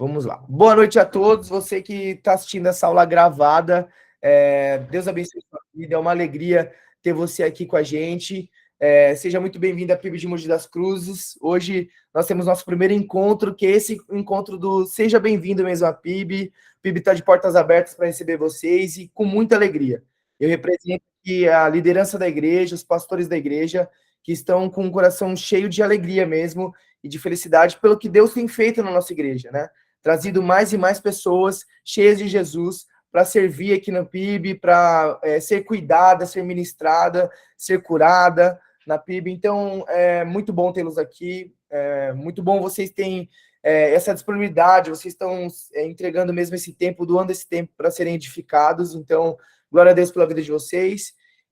Vamos lá. Boa noite a todos. Você que está assistindo essa aula gravada, Deus abençoe a sua vida. É uma alegria ter você aqui com a gente. Seja muito bem-vindo à PIB de Mogi das Cruzes. Hoje nós temos nosso primeiro encontro, que é esse encontro do Seja Bem-vindo mesmo à PIB. A PIB está de portas abertas para receber vocês e com muita alegria. Eu represento aqui a liderança da igreja, os pastores da igreja, que estão com o coração cheio de alegria mesmo e de felicidade pelo que Deus tem feito na nossa igreja, né? Trazido mais e mais pessoas cheias de Jesus para servir aqui na PIB, para ser cuidada, ser ministrada, ser curada na PIB. Então, é muito bom tê-los aqui, muito bom vocês terem essa disponibilidade, vocês estão entregando mesmo esse tempo, doando esse tempo para serem edificados. Então, glória a Deus pela vida de vocês.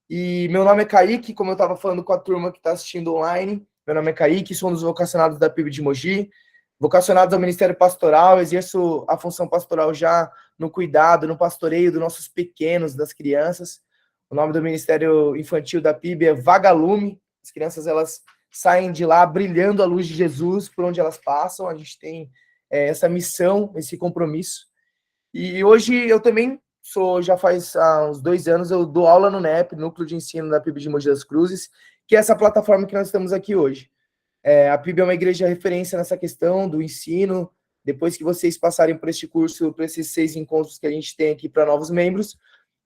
E meu nome é Kaique, como eu estava falando com a turma que está assistindo online, meu nome é Kaique, sou um dos vocacionados da PIB de Mogi, vocacionados ao Ministério Pastoral, exerço a função pastoral já no cuidado, no pastoreio dos nossos pequenos, das crianças. O nome do Ministério Infantil da PIB é Vagalume. As crianças, elas saem de lá brilhando a luz de Jesus por onde elas passam. A gente tem essa missão, esse compromisso. E hoje eu também já faz uns 2 anos, eu dou aula no NEP, Núcleo de Ensino da PIB de Mogi das Cruzes, que é essa plataforma que nós estamos aqui hoje. A PIB é uma igreja referência nessa questão do ensino. Depois que vocês passarem por este curso, por esses 6 encontros que a gente tem aqui para novos membros,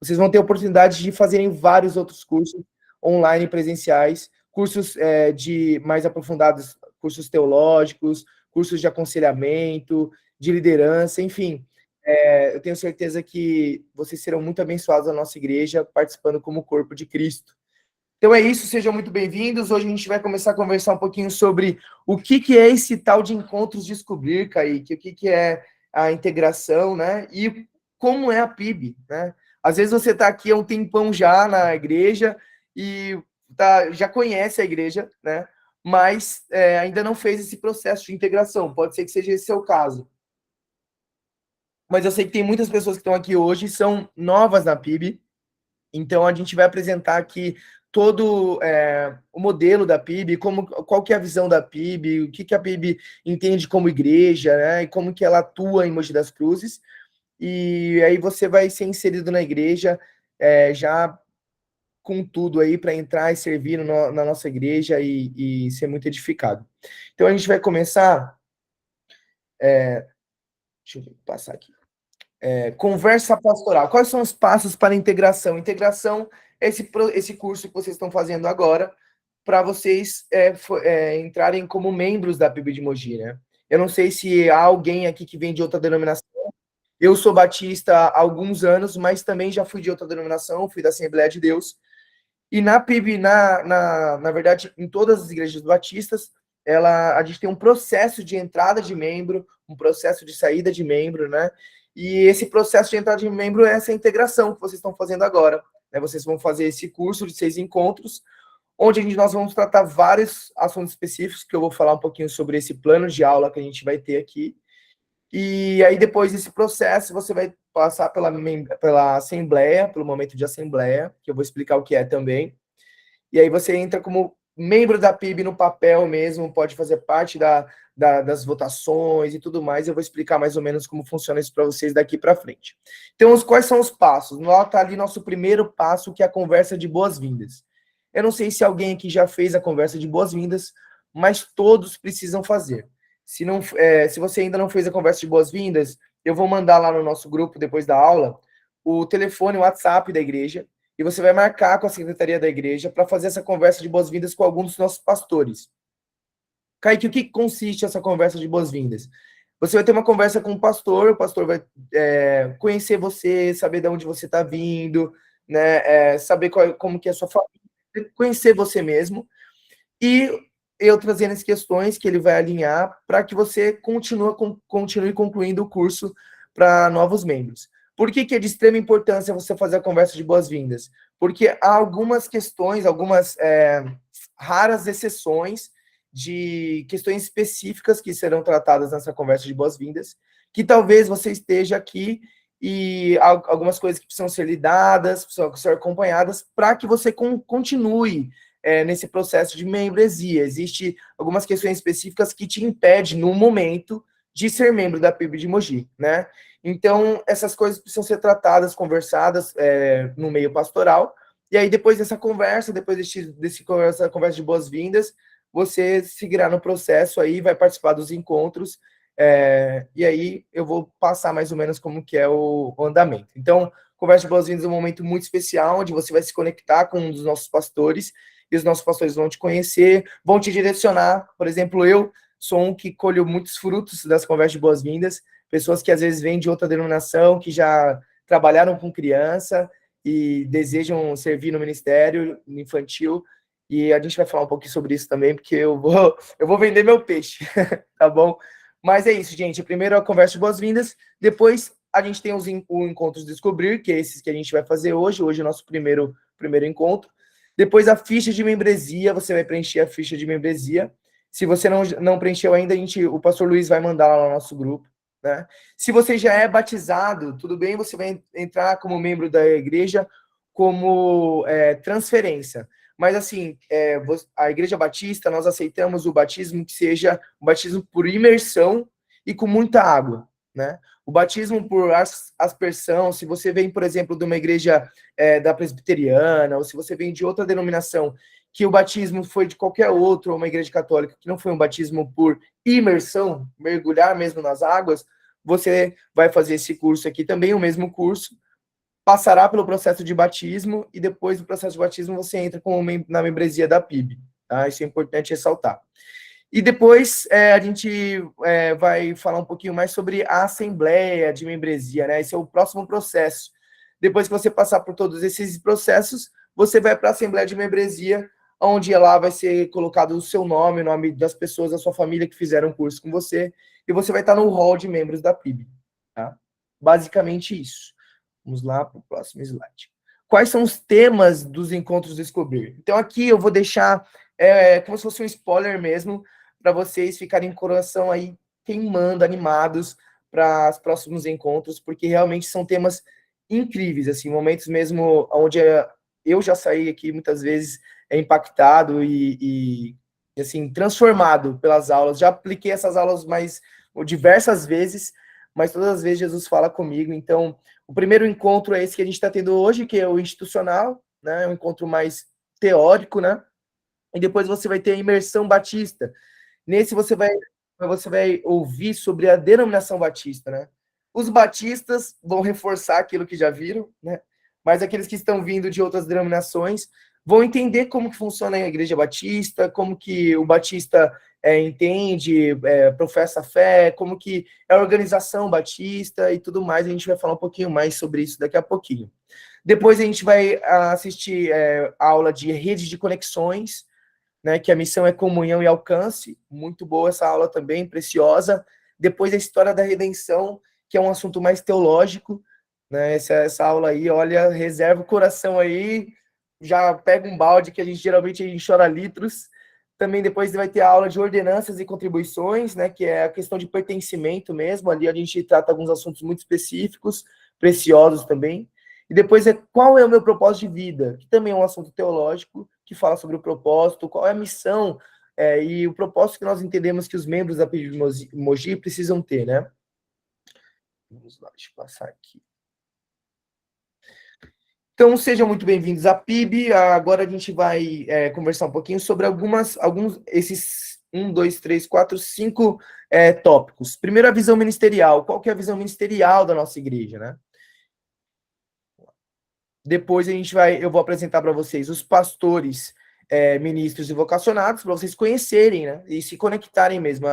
vocês vão ter a oportunidade de fazerem vários outros cursos online presenciais, cursos de mais aprofundados, cursos teológicos, cursos de aconselhamento, de liderança, enfim. Eu tenho certeza que vocês serão muito abençoados na nossa igreja, participando como corpo de Cristo. Então é isso, sejam muito bem-vindos. Hoje a gente vai começar a conversar um pouquinho sobre o que é esse tal de encontros descobrir, Kaique, o que é a integração, né? E como é a PIB, né? Às vezes você está aqui há um tempão já na igreja e já conhece a igreja, né? Mas ainda não fez esse processo de integração. Pode ser que seja esse seu caso. Mas eu sei que tem muitas pessoas que estão aqui hoje, são novas na PIB, então a gente vai apresentar aqui todo o modelo da PIB, qual que é a visão da PIB, o que a PIB entende como igreja, né, e como que ela atua em Mogi das Cruzes, e aí você vai ser inserido na igreja já com tudo aí para entrar e servir na nossa igreja e ser muito edificado. Então a gente vai começar, deixa eu passar aqui. Conversa pastoral. Quais são os passos para a integração? Integração é esse curso que vocês estão fazendo agora para vocês entrarem como membros da PIB de Mogi, né? Eu não sei se há alguém aqui que vem de outra denominação. Eu sou batista há alguns anos, mas também já fui de outra denominação, fui da Assembleia de Deus. E na PIB, na verdade, em todas as igrejas batistas, a gente tem um processo de entrada de membro, um processo de saída de membro, né? E esse processo de entrada de membro é essa integração que vocês estão fazendo agora, né? Vocês vão fazer esse curso de 6 encontros, onde nós vamos tratar vários assuntos específicos, que eu vou falar um pouquinho sobre esse plano de aula que a gente vai ter aqui. E aí, depois desse processo, você vai passar pela assembleia, pelo momento de assembleia, que eu vou explicar o que é também. E aí você entra como membro da PIB no papel mesmo, pode fazer parte das votações e tudo mais. Eu vou explicar mais ou menos como funciona isso para vocês daqui para frente. Então, quais são os passos? Está ali nosso primeiro passo, que é a conversa de boas-vindas. Eu não sei se alguém aqui já fez a conversa de boas-vindas, mas todos precisam fazer. Se você ainda não fez a conversa de boas-vindas, eu vou mandar lá no nosso grupo, depois da aula, o telefone, o WhatsApp da igreja, e você vai marcar com a secretaria da igreja para fazer essa conversa de boas-vindas com alguns dos nossos pastores. Kaique, o que consiste essa conversa de boas-vindas? Você vai ter uma conversa com o pastor vai conhecer você, saber de onde você está vindo, né, saber como que é a sua família, conhecer você mesmo, e eu trazendo as questões que ele vai alinhar para que você continue concluindo o curso para novos membros. Por que é de extrema importância você fazer a conversa de boas-vindas? Porque há algumas questões, algumas raras exceções de questões específicas que serão tratadas nessa conversa de boas-vindas, que talvez você esteja aqui e algumas coisas que precisam ser lidadas, precisam ser acompanhadas, para que você continue nesse processo de membresia. Existem algumas questões específicas que te impedem, no momento, de ser membro da PIB de Mogi, né? Então, essas coisas precisam ser tratadas, conversadas no meio pastoral, e aí depois dessa conversa, depois dessa conversa de boas-vindas, você seguirá no processo aí, vai participar dos encontros, e aí eu vou passar mais ou menos como que é o andamento. Então, conversa de boas-vindas é um momento muito especial, onde você vai se conectar com um dos nossos pastores, e os nossos pastores vão te conhecer, vão te direcionar. Por exemplo, eu sou um que colho muitos frutos das conversas de boas-vindas, pessoas que às vezes vêm de outra denominação, que já trabalharam com criança e desejam servir no ministério infantil, e a gente vai falar um pouquinho sobre isso também, porque eu vou vender meu peixe, tá bom? Mas é isso, gente. Primeiro a conversa de boas-vindas, depois a gente tem o Encontros Descobrir, que é esses que a gente vai fazer hoje. Hoje é o nosso primeiro encontro. Depois a ficha de membresia, você vai preencher a ficha de membresia. Se você não preencheu ainda, o pastor Luiz vai mandar lá no nosso grupo, né? Se você já é batizado, tudo bem, você vai entrar como membro da igreja como transferência. Mas, assim, a Igreja Batista, nós aceitamos o batismo que seja um batismo por imersão e com muita água, né? O batismo por aspersão, se você vem, por exemplo, de uma igreja da presbiteriana, ou se você vem de outra denominação, que o batismo foi de qualquer outro, ou uma igreja católica, que não foi um batismo por imersão, mergulhar mesmo nas águas, você vai fazer esse curso aqui também, o mesmo curso, passará pelo processo de batismo, e depois do processo de batismo você entra na membresia da PIB. Tá? Isso é importante ressaltar. E depois a gente vai falar um pouquinho mais sobre a assembleia de membresia, né? Esse é o próximo processo. Depois que você passar por todos esses processos, você vai para a assembleia de membresia, onde lá vai ser colocado o seu nome, o nome das pessoas da sua família que fizeram o curso com você, e você vai estar no hall de membros da PIB. Tá? Basicamente isso. Vamos lá para o próximo slide. Quais são os temas dos encontros Descobrir? Então, aqui eu vou deixar como se fosse um spoiler mesmo, para vocês ficarem com o coração aí queimando, animados para os próximos encontros, porque realmente são temas incríveis, assim, momentos mesmo onde eu já saí aqui muitas vezes impactado e assim, transformado pelas aulas. Já apliquei essas aulas diversas vezes, mas todas as vezes Jesus fala comigo. Então, o primeiro encontro é esse que a gente está tendo hoje, que é o institucional, né? Um encontro mais teórico, né? E depois você vai ter a imersão batista. Nesse você vai ouvir sobre a denominação batista, né? Os batistas vão reforçar aquilo que já viram, né? Mas aqueles que estão vindo de outras denominações vão entender como que funciona a igreja batista, como que o batista entende, professa a fé, como que é a organização batista e tudo mais. A gente vai falar um pouquinho mais sobre isso daqui a pouquinho. Depois a gente vai assistir a aula de rede de conexões, né, que a missão é comunhão e alcance. Muito boa essa aula também, preciosa. Depois a história da redenção, que é um assunto mais teológico, né? Essa aula aí, olha, reserva o coração aí, já pega um balde que a gente geralmente chora litros. Também depois vai ter a aula de ordenanças e contribuições, né, que é a questão de pertencimento mesmo. Ali a gente trata alguns assuntos muito específicos, preciosos também. E depois qual é o meu propósito de vida, que também é um assunto teológico, que fala sobre o propósito, qual é a missão e o propósito que nós entendemos que os membros da PIB Mogi precisam ter, né? Vamos lá, deixa eu passar aqui. Então, sejam muito bem-vindos à PIB. Agora a gente vai conversar um pouquinho sobre esses 1, 2, 3, 4, 5 tópicos. Primeiro, a visão ministerial. Qual que é a visão ministerial da nossa igreja, né? Depois eu vou apresentar para vocês os pastores, ministros e vocacionados, para vocês conhecerem, né, e se conectarem mesmo.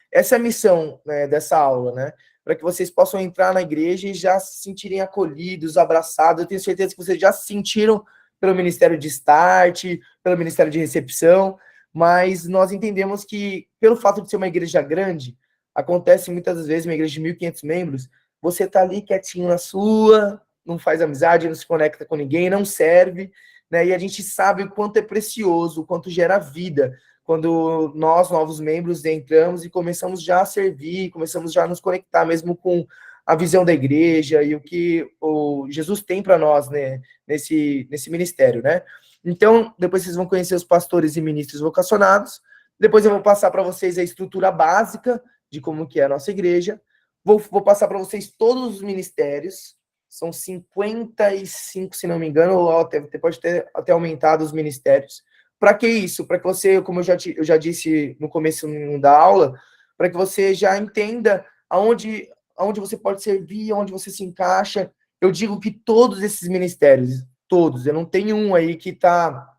Essa é a missão, né, dessa aula, né, para que vocês possam entrar na igreja e já se sentirem acolhidos, abraçados. Eu tenho certeza que vocês já se sentiram pelo Ministério de Start, pelo Ministério de Recepção, mas nós entendemos que, pelo fato de ser uma igreja grande, acontece muitas vezes, uma igreja de 1.500 membros, você está ali quietinho na sua, não faz amizade, não se conecta com ninguém, não serve, né? E a gente sabe o quanto é precioso, o quanto gera vida, quando nós, novos membros, entramos e começamos já a servir, começamos já a nos conectar mesmo com a visão da igreja e o que o Jesus tem para nós, né, nesse ministério, né? Então, depois vocês vão conhecer os pastores e ministros vocacionados. Depois eu vou passar para vocês a estrutura básica, de como que é a nossa igreja. Vou passar para vocês todos os ministérios, são 55, se não me engano, ou até, pode ter até aumentado os ministérios. Para que isso? Para que você, como eu já disse no começo da aula, para que você já entenda aonde você pode servir, aonde você se encaixa. Eu digo que todos esses ministérios, todos, eu não tenho um aí que está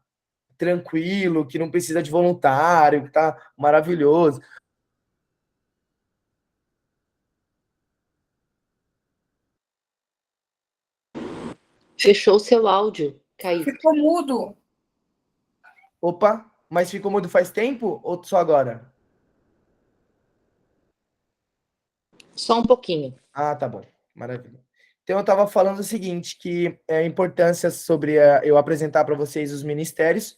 tranquilo, que não precisa de voluntário, que está maravilhoso. Fechou o seu áudio, Kaique. Ficou mudo. Opa, mas ficou mudo faz tempo ou só agora? Só um pouquinho. Ah, tá bom. Maravilha. Então, eu estava falando o seguinte, que é a importância sobre eu apresentar para vocês os ministérios,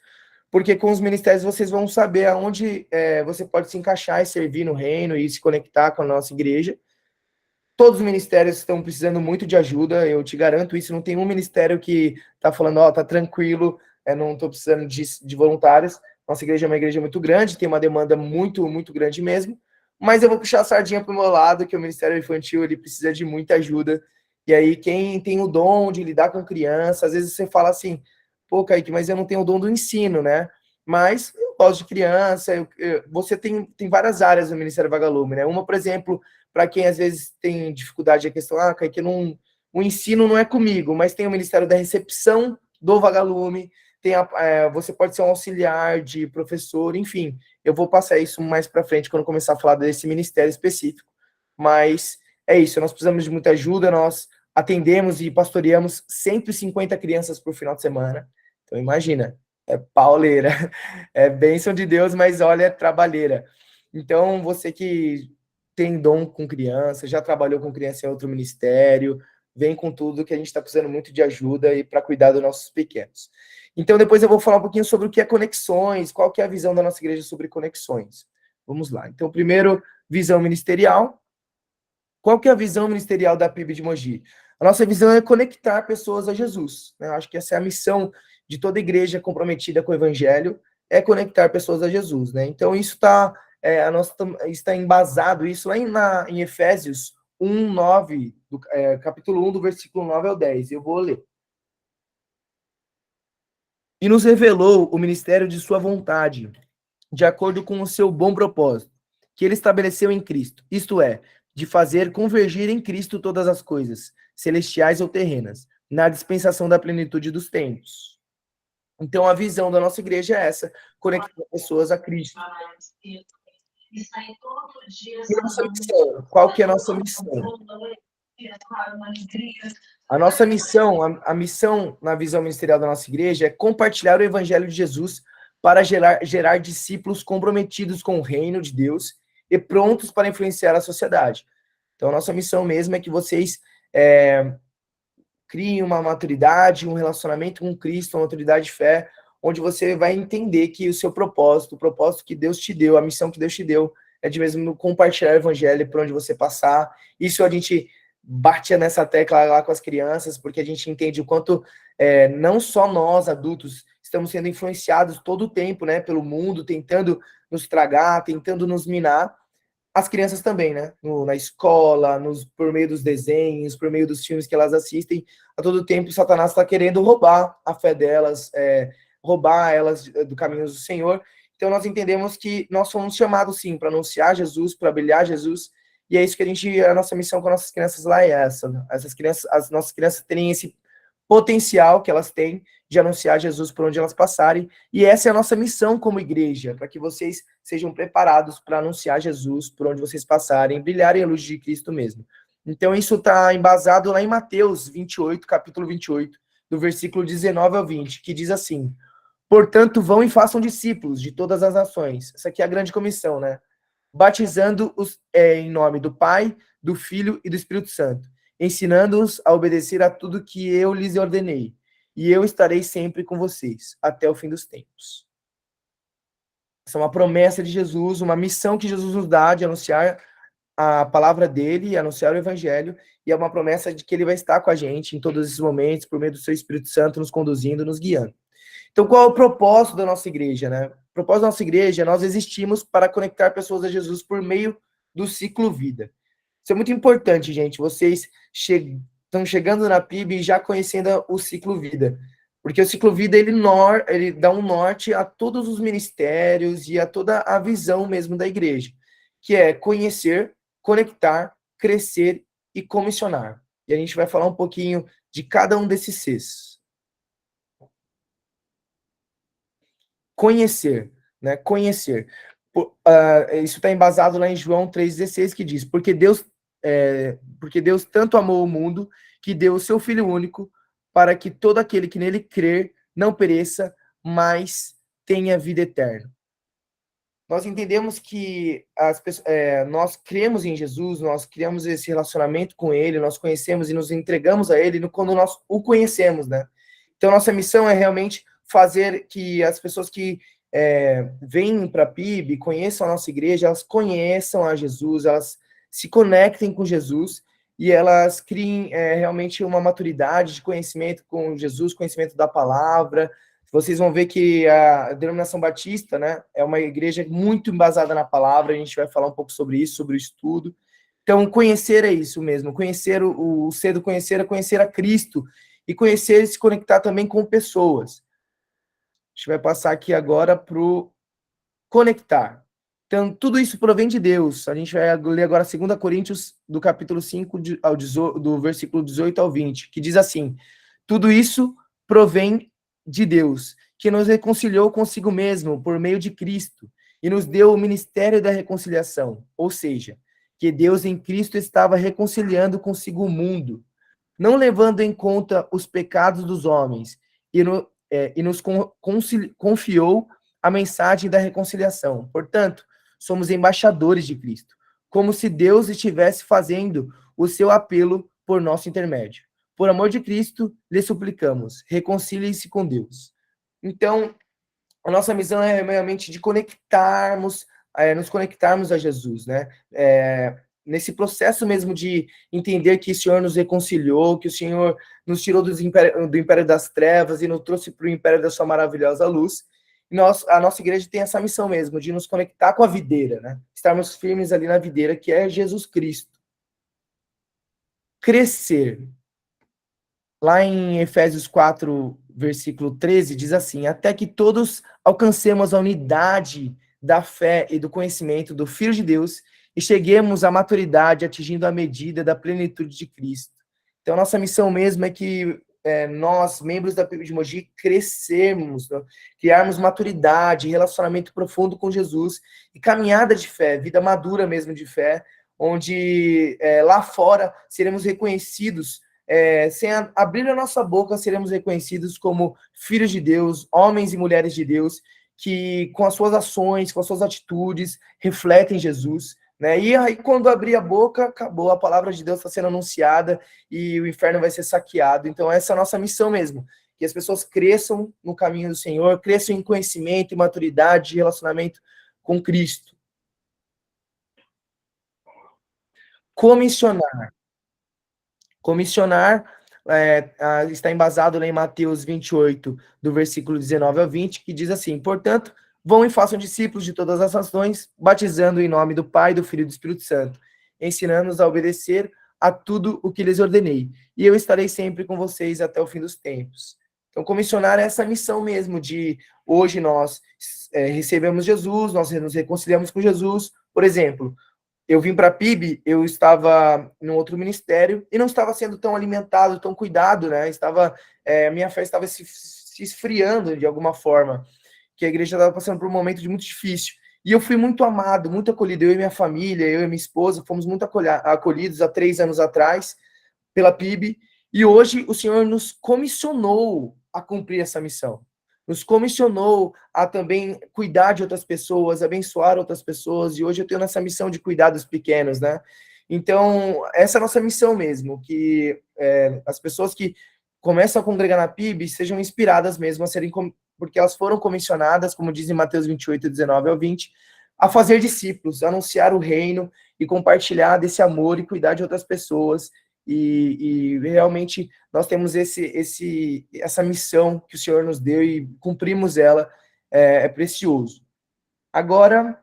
porque com os ministérios vocês vão saber aonde você pode se encaixar e servir no reino e se conectar com a nossa igreja. Todos os ministérios estão precisando muito de ajuda, eu te garanto isso. Não tem um ministério que está falando, ó, tá tranquilo, não estou precisando de voluntários. Nossa igreja é uma igreja muito grande, tem uma demanda muito, muito grande mesmo. Mas eu vou puxar a sardinha para o meu lado, que o Ministério Infantil ele precisa de muita ajuda. E aí, quem tem o dom de lidar com criança, às vezes você fala assim, pô, Kaique, mas eu não tenho o dom do ensino, né? Mas eu gosto de criança, você tem várias áreas no Ministério Vagalume, né? Uma, por exemplo, para quem às vezes tem dificuldade a questão, Kaique, o ensino não é comigo, mas tem o Ministério da Recepção do Vagalume, você pode ser um auxiliar de professor, enfim, eu vou passar isso mais para frente quando começar a falar desse ministério específico, mas é isso, nós precisamos de muita ajuda, nós atendemos e pastoreamos 150 crianças por final de semana, então imagina, é pauleira, é bênção de Deus, mas olha, é trabalheira. Então, você que tem dom com criança, já trabalhou com criança em outro ministério, vem com tudo que a gente está precisando muito de ajuda e para cuidar dos nossos pequenos. Então, depois eu vou falar um pouquinho sobre o que é conexões, qual que é a visão da nossa igreja sobre conexões. Vamos lá. Então, primeiro, visão ministerial. Qual que é a visão ministerial da PIB de Mogi? A nossa visão é conectar pessoas a Jesus, né? Eu acho que essa é a missão de toda igreja comprometida com o evangelho, é conectar pessoas a Jesus, né? Então, isso está embasado, isso lá em Efésios 1, 9, capítulo 1, do versículo 9 ao 10. Eu vou ler. E nos revelou o ministério de sua vontade, de acordo com o seu bom propósito, que ele estabeleceu em Cristo, isto é, de fazer convergir em Cristo todas as coisas, celestiais ou terrenas, na dispensação da plenitude dos tempos. Então, a visão da nossa igreja é essa, conectar pessoas a Cristo. E a nossa missão? Qual que é a nossa missão? A nossa missão, a missão na visão ministerial da nossa igreja é compartilhar o evangelho de Jesus para gerar discípulos comprometidos com o reino de Deus e prontos para influenciar a sociedade. Então, a nossa missão mesmo é que vocês criem uma maturidade, um relacionamento com Cristo, uma maturidade de fé, onde você vai entender que o seu propósito, o propósito que Deus te deu, a missão que Deus te deu, é de mesmo compartilhar o evangelho por onde você passar. Isso a gente bate nessa tecla lá com as crianças, porque a gente entende o quanto não só nós, adultos, estamos sendo influenciados todo o tempo, né, pelo mundo, tentando nos tragar, tentando nos minar. As crianças também, né, na escola, por meio dos desenhos, por meio dos filmes que elas assistem, a todo tempo Satanás está querendo roubar a fé delas, roubar elas do caminho do Senhor. Então nós entendemos que nós somos chamados sim para anunciar Jesus, para brilhar Jesus, e é isso que a nossa missão com nossas crianças lá é essa, né? As nossas crianças terem esse potencial que elas têm de anunciar Jesus por onde elas passarem, e essa é a nossa missão como igreja, para que vocês sejam preparados para anunciar Jesus por onde vocês passarem, brilharem a luz de Cristo mesmo. Então isso está embasado lá em Mateus 28, capítulo 28, do versículo 19 ao 20, que diz assim: portanto, vão e façam discípulos de todas as nações. Essa aqui é a grande comissão, né? Batizando-os em nome do Pai, do Filho e do Espírito Santo, ensinando-os a obedecer a tudo que eu lhes ordenei. E eu estarei sempre com vocês, até o fim dos tempos. Essa é uma promessa de Jesus, uma missão que Jesus nos dá de anunciar a palavra dele, anunciar o evangelho, e é uma promessa de que ele vai estar com a gente em todos esses momentos, por meio do seu Espírito Santo, nos conduzindo, nos guiando. Então, qual é o propósito da nossa igreja, né? O propósito da nossa igreja, nós existimos para conectar pessoas a Jesus por meio do ciclo vida. Isso é muito importante, gente. Vocês estão chegando na PIB já conhecendo o ciclo vida. Porque o ciclo vida, ele dá um norte a todos os ministérios e a toda a visão mesmo da igreja, que é conhecer, conectar, crescer e comissionar. E a gente vai falar um pouquinho de cada um desses Cs. Conhecer, né? Conhecer. Isso está embasado lá em João 3,16, que diz, porque Deus tanto amou o mundo, que deu o seu Filho único, para que todo aquele que nele crer não pereça, mas tenha vida eterna. Nós entendemos que nós cremos em Jesus, nós criamos esse relacionamento com Ele, nós conhecemos e nos entregamos a Ele quando nós o conhecemos, né? Então, nossa missão é realmente fazer que as pessoas que vêm para a PIB, conheçam a nossa igreja, elas conheçam a Jesus, elas se conectem com Jesus e elas criem realmente uma maturidade de conhecimento com Jesus, conhecimento da palavra. Vocês vão ver que a denominação batista, né, é uma igreja muito embasada na palavra, a gente vai falar um pouco sobre isso, sobre o estudo. Então, conhecer é isso mesmo, conhecer o ser do conhecer é conhecer a Cristo, e conhecer e se conectar também com pessoas. A gente vai passar aqui agora para o conectar. Então, tudo isso provém de Deus. A gente vai ler agora 2 Coríntios, do capítulo 5, do versículo 18 ao 20, que diz assim: tudo isso provém de Deus, que nos reconciliou consigo mesmo por meio de Cristo e nos deu o ministério da reconciliação, ou seja, que Deus em Cristo estava reconciliando consigo o mundo, não levando em conta os pecados dos homens, e nos confiou a mensagem da reconciliação. Portanto, somos embaixadores de Cristo, como se Deus estivesse fazendo o seu apelo por nosso intermédio. Por amor de Cristo, lhe suplicamos, reconciliem-se com Deus. Então, a nossa missão é realmente de nos conectarmos a Jesus, né? Nesse processo mesmo de entender que o Senhor nos reconciliou, que o Senhor nos tirou do império das trevas e nos trouxe para o império da sua maravilhosa luz. E a nossa igreja tem essa missão mesmo, de nos conectar com a videira, né? Estarmos firmes ali na videira, que é Jesus Cristo. Crescer. Lá em Efésios 4, versículo 13, diz assim: até que todos alcancemos a unidade da fé e do conhecimento do Filho de Deus e cheguemos à maturidade, atingindo a medida da plenitude de Cristo. Então, nossa missão mesmo é que nós, membros da PIB de Mogi, crescermos, né? Criarmos maturidade, relacionamento profundo com Jesus e caminhada de fé, vida madura mesmo de fé, onde lá fora seremos reconhecidos, sem abrir a nossa boca, seremos reconhecidos como filhos de Deus, homens e mulheres de Deus, que com as suas ações, com as suas atitudes, refletem Jesus, né? E aí, quando abrir a boca, acabou, a palavra de Deus está sendo anunciada e o inferno vai ser saqueado. Então, essa é a nossa missão mesmo, que as pessoas cresçam no caminho do Senhor, cresçam em conhecimento e maturidade de relacionamento com Cristo. Comissionar. Comissionar está embasado lá em Mateus 28, do versículo 19 ao 20, que diz assim: portanto, vão e façam discípulos de todas as nações, batizando em nome do Pai, do Filho e do Espírito Santo, ensinando-os a obedecer a tudo o que lhes ordenei. E eu estarei sempre com vocês até o fim dos tempos. Então, comissionar é essa missão mesmo de hoje nós recebemos Jesus, nós nos reconciliamos com Jesus. Por exemplo, eu vim para a PIB, eu estava em outro ministério e não estava sendo tão alimentado, tão cuidado, né? Minha fé estava se esfriando de alguma forma, que a igreja estava passando por um momento de muito difícil. E eu fui muito amado, muito acolhido, eu e minha família, eu e minha esposa, fomos muito acolhidos há 3 anos atrás pela PIB, e hoje o Senhor nos comissionou a cumprir essa missão. Nos comissionou a também cuidar de outras pessoas, abençoar outras pessoas, e hoje eu tenho essa missão de cuidar dos pequenos, né? Então, essa é a nossa missão mesmo, que as pessoas que começam a congregar na PIB sejam inspiradas mesmo a serem, porque elas foram comissionadas, como diz em Mateus 28, 19 ao 20, a fazer discípulos, a anunciar o reino e compartilhar desse amor e cuidar de outras pessoas. E realmente nós temos essa missão que o Senhor nos deu e cumprimos ela, é precioso. Agora,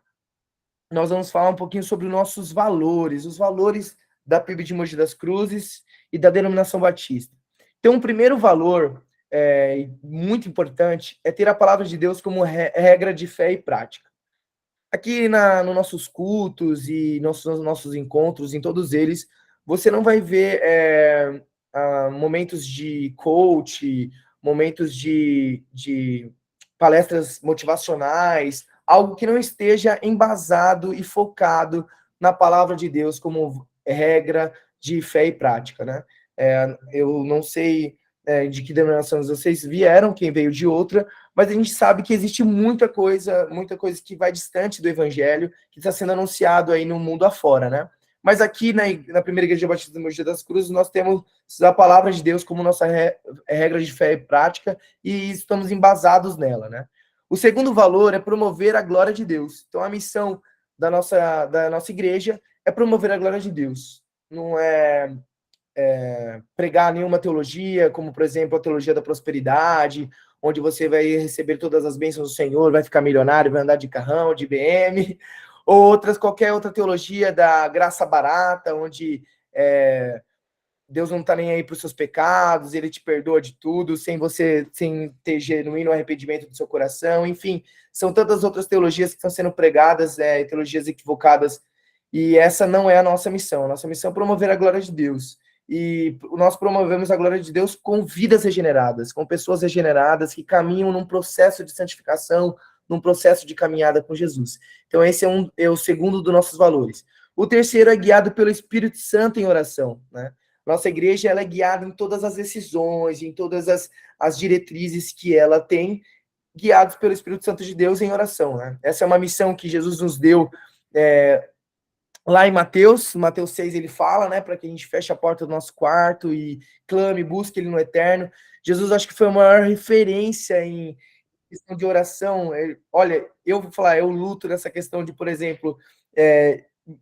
nós vamos falar um pouquinho sobre os nossos valores, os valores da PIB de Mogi das Cruzes e da Denominação Batista. Então, o primeiro valor muito importante é ter a palavra de Deus como regra de fé e prática. Aqui nos nossos cultos e nossos encontros, em todos eles, você não vai ver momentos de coach, momentos de palestras motivacionais, algo que não esteja embasado e focado na palavra de Deus como regra de fé e prática, né? Eu não sei de que denominações vocês vieram, quem veio de outra, mas a gente sabe que existe muita coisa que vai distante do evangelho, que está sendo anunciado aí no mundo afora, né? Mas aqui na primeira igreja batista de Mogi das Cruzes, nós temos a palavra de Deus como nossa regra de fé e prática, e estamos embasados nela, né? O segundo valor é promover a glória de Deus. Então, a missão da nossa igreja é promover a glória de Deus. Não é pregar nenhuma teologia, como, por exemplo, a teologia da prosperidade, onde você vai receber todas as bênçãos do Senhor, vai ficar milionário, vai andar de carrão, de BM, ou qualquer outra teologia da graça barata, onde Deus não está nem aí para os seus pecados, ele te perdoa de tudo, sem ter genuíno arrependimento do seu coração, enfim, são tantas outras teologias que estão sendo pregadas, teologias equivocadas, e essa não é a nossa missão. A nossa missão é promover a glória de Deus. E nós promovemos a glória de Deus com vidas regeneradas, com pessoas regeneradas que caminham num processo de santificação, num processo de caminhada com Jesus. Então, esse é o segundo dos nossos valores. O terceiro é guiado pelo Espírito Santo em oração, né? Nossa igreja ela é guiada em todas as decisões, em todas as diretrizes que ela tem, guiados pelo Espírito Santo de Deus em oração, né? Essa é uma missão que Jesus nos deu lá em Mateus 6 ele fala, né, para que a gente feche a porta do nosso quarto e clame, busque ele no eterno. Jesus acho que foi a maior referência em questão de oração. Olha, eu vou falar, eu luto nessa questão de, por exemplo,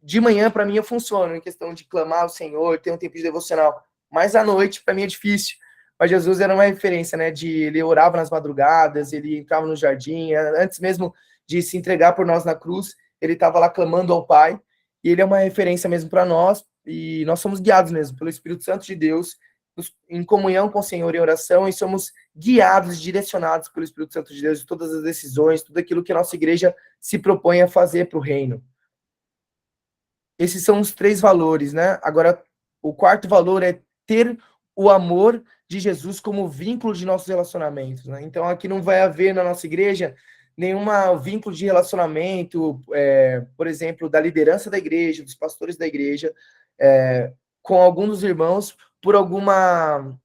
de manhã para mim eu funciono em questão de clamar ao Senhor, ter um tempo de devocional, mas à noite para mim é difícil. Mas Jesus era uma referência, né, ele orava nas madrugadas, ele entrava no jardim, antes mesmo de se entregar por nós na cruz, ele estava lá clamando ao Pai. E ele é uma referência mesmo para nós, e nós somos guiados mesmo pelo Espírito Santo de Deus, em comunhão com o Senhor em oração, e somos guiados, direcionados pelo Espírito Santo de Deus em todas as decisões, tudo aquilo que a nossa igreja se propõe a fazer para o reino. Esses são os 3 valores, né? Agora, o quarto valor é ter o amor de Jesus como vínculo de nossos relacionamentos, né? Então, aqui não vai haver na nossa igreja nenhum vínculo de relacionamento, por exemplo, da liderança da igreja, dos pastores da igreja, com algum dos irmãos por alguma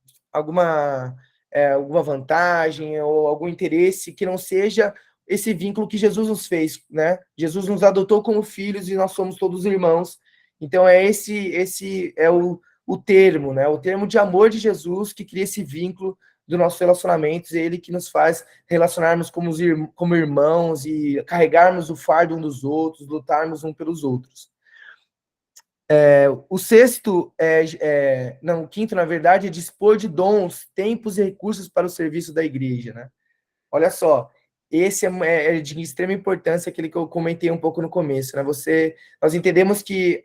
vantagem ou algum interesse que não seja esse vínculo que Jesus nos fez, né? Jesus nos adotou como filhos e nós somos todos irmãos. Então, esse é o termo, né? O termo de amor de Jesus que cria esse vínculo dos nossos relacionamentos, ele que nos faz relacionarmos como irmãos e carregarmos o fardo um dos outros, lutarmos um pelos outros. O sexto, não, o quinto, na verdade, é dispor de dons, tempos e recursos para o serviço da igreja, né? Olha só, esse é de extrema importância, aquele que eu comentei um pouco no começo, né? Nós entendemos que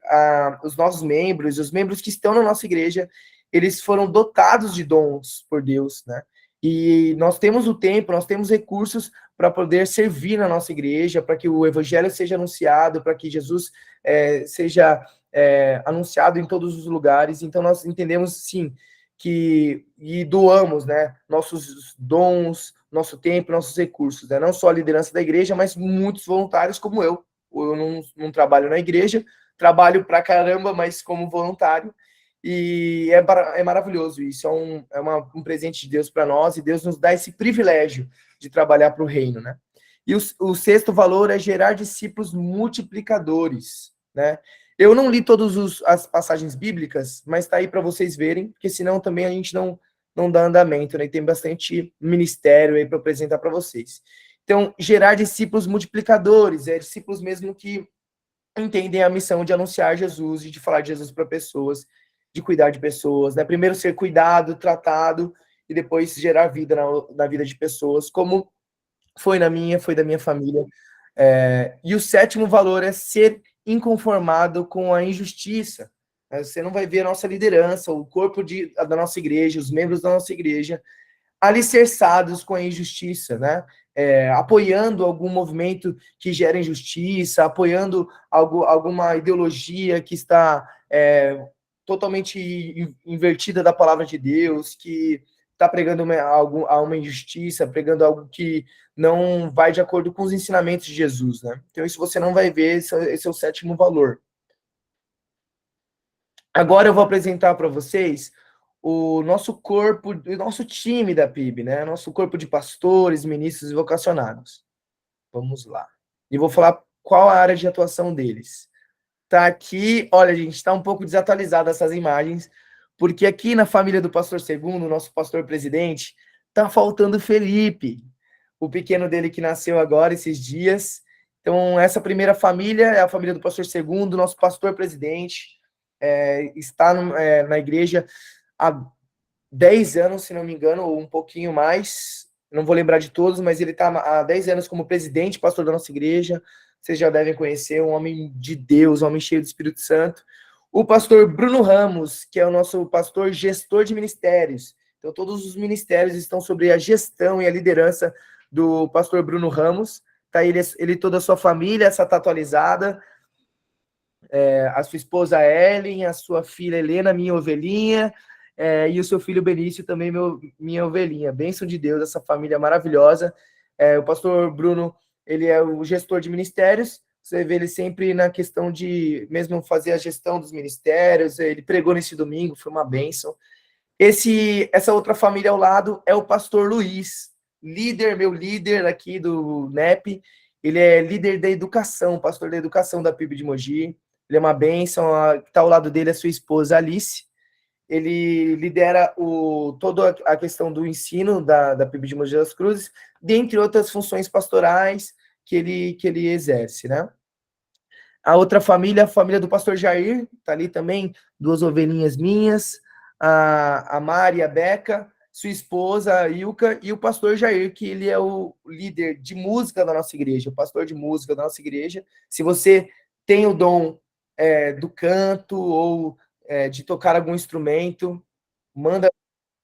os nossos membros, os membros que estão na nossa igreja, eles foram dotados de dons por Deus, né? E nós temos o tempo, nós temos recursos para poder servir na nossa igreja, para que o evangelho seja anunciado, para que Jesus seja anunciado em todos os lugares. Então, nós entendemos, sim, e doamos, né, nossos dons, nosso tempo, nossos recursos, né? Não só a liderança da igreja, mas muitos voluntários como eu. Eu não trabalho na igreja, trabalho pra caramba, mas como voluntário, e é maravilhoso isso, um presente de Deus para nós, e Deus nos dá esse privilégio de trabalhar para o reino, né? E o sexto valor é gerar discípulos multiplicadores, né? Eu não li todas as passagens bíblicas, mas está aí para vocês verem, porque senão também a gente não dá andamento, né? E tem bastante ministério aí para apresentar para vocês. Então, gerar discípulos multiplicadores, discípulos mesmo que entendem a missão de anunciar Jesus e de falar de Jesus para pessoas, de cuidar de pessoas, né? Primeiro ser cuidado, tratado, e depois gerar vida na vida de pessoas, como foi da minha família. E o sétimo valor é ser inconformado com a injustiça. Você não vai ver a nossa liderança, o corpo da nossa igreja, os membros da nossa igreja, alicerçados com a injustiça, né? Apoiando algum movimento que gera injustiça, apoiando alguma ideologia que está totalmente invertida da palavra de Deus, que está pregando uma injustiça, pregando algo que não vai de acordo com os ensinamentos de Jesus, né? Então isso você não vai ver, esse é o sétimo valor. Agora eu vou apresentar para vocês o nosso corpo, o nosso time da PIB, né? Nosso corpo de pastores, ministros e vocacionados. Vamos lá. E vou falar qual a área de atuação deles. Tá aqui, olha, gente, está um pouco desatualizada essas imagens, porque aqui na família do pastor Segundo, nosso pastor presidente, tá faltando Felipe, o pequeno dele que nasceu agora, esses dias. Então, essa primeira família é a família do pastor Segundo, nosso pastor presidente, está na igreja há 10 anos, se não me engano, ou um pouquinho mais, não vou lembrar de todos, mas ele está há 10 anos como presidente, pastor da nossa igreja. Vocês já devem conhecer, um homem de Deus, um homem cheio do Espírito Santo. O pastor Bruno Ramos, que é o nosso pastor gestor de ministérios. Então, todos os ministérios estão sobre a gestão e a liderança do pastor Bruno Ramos. Tá ele e toda a sua família, essa está atualizada. A sua esposa Ellen, a sua filha Helena, minha ovelhinha, e o seu filho Benício também, minha ovelhinha. Bênção de Deus, essa família maravilhosa. O pastor Bruno, ele é o gestor de ministérios, você vê ele sempre na questão de mesmo fazer a gestão dos ministérios, ele pregou nesse domingo, foi uma bênção. Essa outra família ao lado é o pastor Luiz, meu líder aqui do NEP, ele é líder da educação, pastor da educação da PIB de Mogi. Ele é uma bênção, está ao lado dele a sua esposa Alice. Ele lidera toda a questão do ensino da PIB de Mogi das Cruzes, dentre outras funções pastorais que ele exerce, né? A outra família, a família do pastor Jair, está ali também, 2 ovelhinhas minhas, a Mari, a Beca, sua esposa, a Ilka, e o pastor Jair, que ele é o líder de música da nossa igreja, o pastor de música da nossa igreja. Se você tem o dom do canto ou de tocar algum instrumento, manda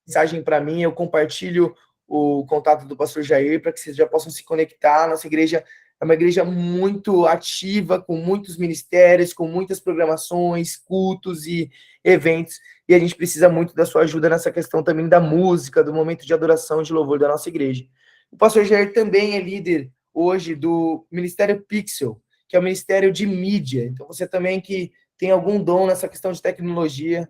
mensagem para mim, eu compartilho o contato do pastor Jair para que vocês já possam se conectar. Nossa igreja é uma igreja muito ativa, com muitos ministérios, com muitas programações, cultos e eventos, e a gente precisa muito da sua ajuda nessa questão também da música, do momento de adoração e de louvor da nossa igreja. O pastor Jair também é líder hoje do Ministério Pixel, que é o Ministério de Mídia. Então, você também que tem algum dom nessa questão de tecnologia,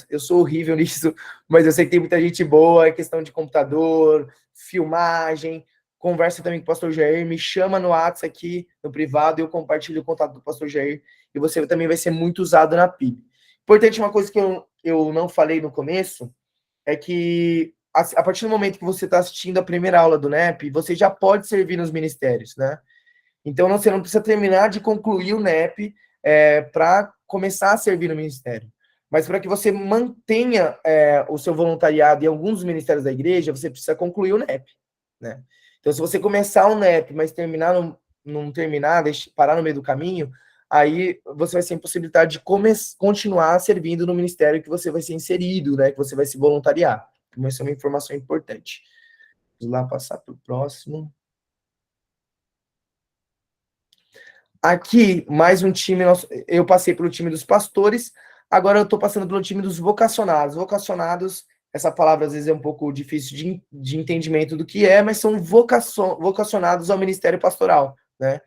eu sou horrível nisso, mas eu sei que tem muita gente boa, questão de computador, filmagem, conversa também com o pastor Jair, me chama no WhatsApp aqui, no privado, eu compartilho o contato do pastor Jair, e você também vai ser muito usado na PIB. Importante, uma coisa que eu não falei no começo, é que a partir do momento que você está assistindo a primeira aula do NEP, você já pode servir nos ministérios, né? Então, você não precisa terminar de concluir o NEP para começar a servir no ministério. Mas para que você mantenha o seu voluntariado em alguns dos ministérios da igreja, você precisa concluir o NEP, né? Então, se você começar o NEP, mas não terminar, parar no meio do caminho, aí você vai ser impossibilitado de continuar servindo no ministério que você vai ser inserido, né? Que você vai se voluntariar. Então, essa é uma informação importante. Vamos lá passar para o próximo. Aqui, mais um time, eu passei pelo time dos pastores, agora eu estou passando pelo time dos vocacionados. Vocacionados, essa palavra às vezes é um pouco difícil de entendimento do que é, mas são vocacionados ao ministério pastoral, né?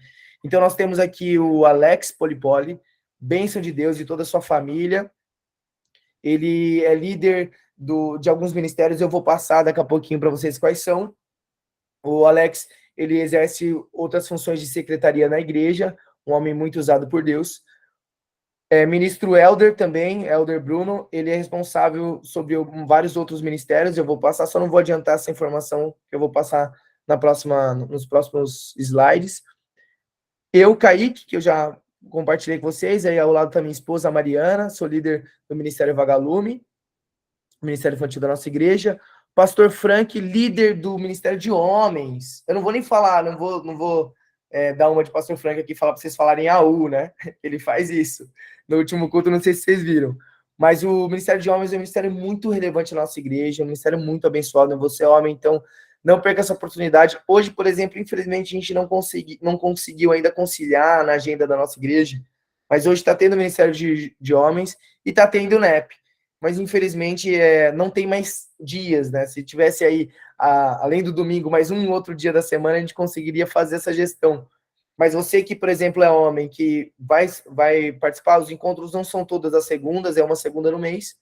Então nós temos aqui o Alex Polipoli, bênção de Deus e toda a sua família. Ele é líder de alguns ministérios, eu vou passar daqui a pouquinho para vocês quais são. O Alex, ele exerce outras funções de secretaria na igreja, um homem muito usado por Deus. Ministro Elder também, Elder Bruno, ele é responsável sobre vários outros ministérios, eu vou passar, só não vou adiantar essa informação, que eu vou passar nos próximos slides. Eu, Kaique, que eu já compartilhei com vocês, aí ao lado da minha esposa, Mariana, sou líder do Ministério Vagalume, Ministério Infantil da nossa igreja. Pastor Frank, líder do Ministério de Homens. Eu não vou nem falar, não vou dar uma de pastor Frank aqui e falar para vocês falarem AU, né? Ele faz isso. No último culto, não sei se vocês viram. Mas o Ministério de Homens é um ministério muito relevante na nossa igreja, um ministério muito abençoado. Você é homem, então não perca essa oportunidade. Hoje, por exemplo, infelizmente, a gente não conseguiu ainda conciliar na agenda da nossa igreja, mas hoje está tendo o Ministério de Homens e está tendo o NEP. Mas, infelizmente, não tem mais dias, né? Se tivesse aí, além do domingo, mais um outro dia da semana, a gente conseguiria fazer essa gestão. Mas você que, por exemplo, é homem, que vai participar, os encontros não são todas as segundas, é uma segunda no mês.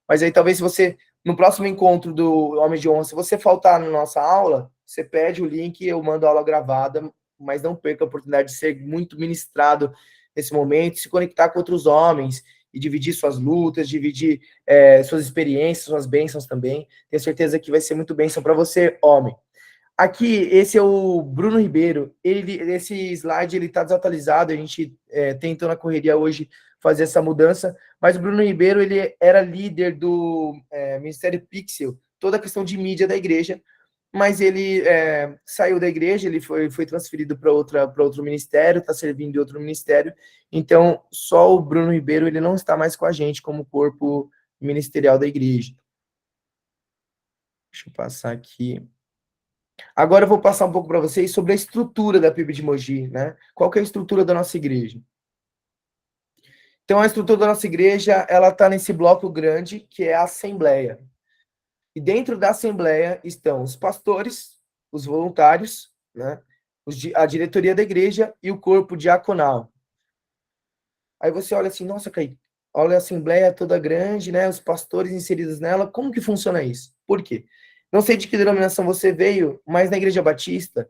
Mas aí talvez se você, no próximo encontro do Homem de Honra, se você faltar na nossa aula, você pede o link, eu mando a aula gravada, mas não perca a oportunidade de ser muito ministrado nesse momento, se conectar com outros homens e dividir suas lutas, dividir suas experiências, suas bênçãos também. Tenho certeza que vai ser muito bênção para você, homem. Aqui, esse é o Bruno Ribeiro. Esse slide ele está desatualizado. A gente tentou na correria hoje fazer essa mudança. Mas o Bruno Ribeiro ele era líder do Ministério Pixel, toda a questão de mídia da igreja. Mas ele saiu da igreja, ele foi transferido para outro ministério, está servindo em outro ministério. Então, só o Bruno Ribeiro ele não está mais com a gente como corpo ministerial da igreja. Deixa eu passar aqui. Agora eu vou passar um pouco para vocês sobre a estrutura da PIB de Mogi, né? Qual que é a estrutura da nossa igreja? Então, a estrutura da nossa igreja, ela está nesse bloco grande, que é a Assembleia. E dentro da Assembleia estão os pastores, os voluntários, né? A diretoria da igreja e o corpo diaconal. Aí você olha assim, nossa, Kaique, olha a Assembleia toda grande, né? Os pastores inseridos nela, como que funciona isso? Por quê? Não sei de que denominação você veio, mas na Igreja Batista,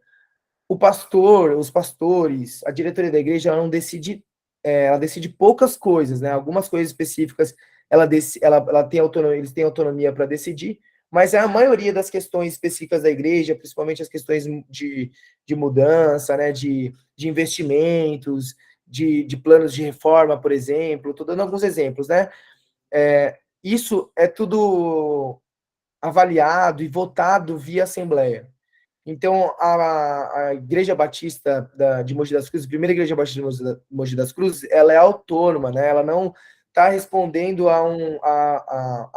o pastor, os pastores, a diretoria da igreja, ela não decide, ela decide poucas coisas, né? Algumas coisas específicas, ela tem autonomia, eles têm autonomia para decidir, mas a maioria das questões específicas da igreja, principalmente as questões de mudança, né? De investimentos, de planos de reforma, por exemplo, estou dando alguns exemplos, né? Isso é tudo avaliado e votado via Assembleia. Então, a Igreja Batista de Mogi das Cruzes, a primeira Igreja Batista de Mogi das Cruzes, ela é autônoma, né? Ela não está respondendo a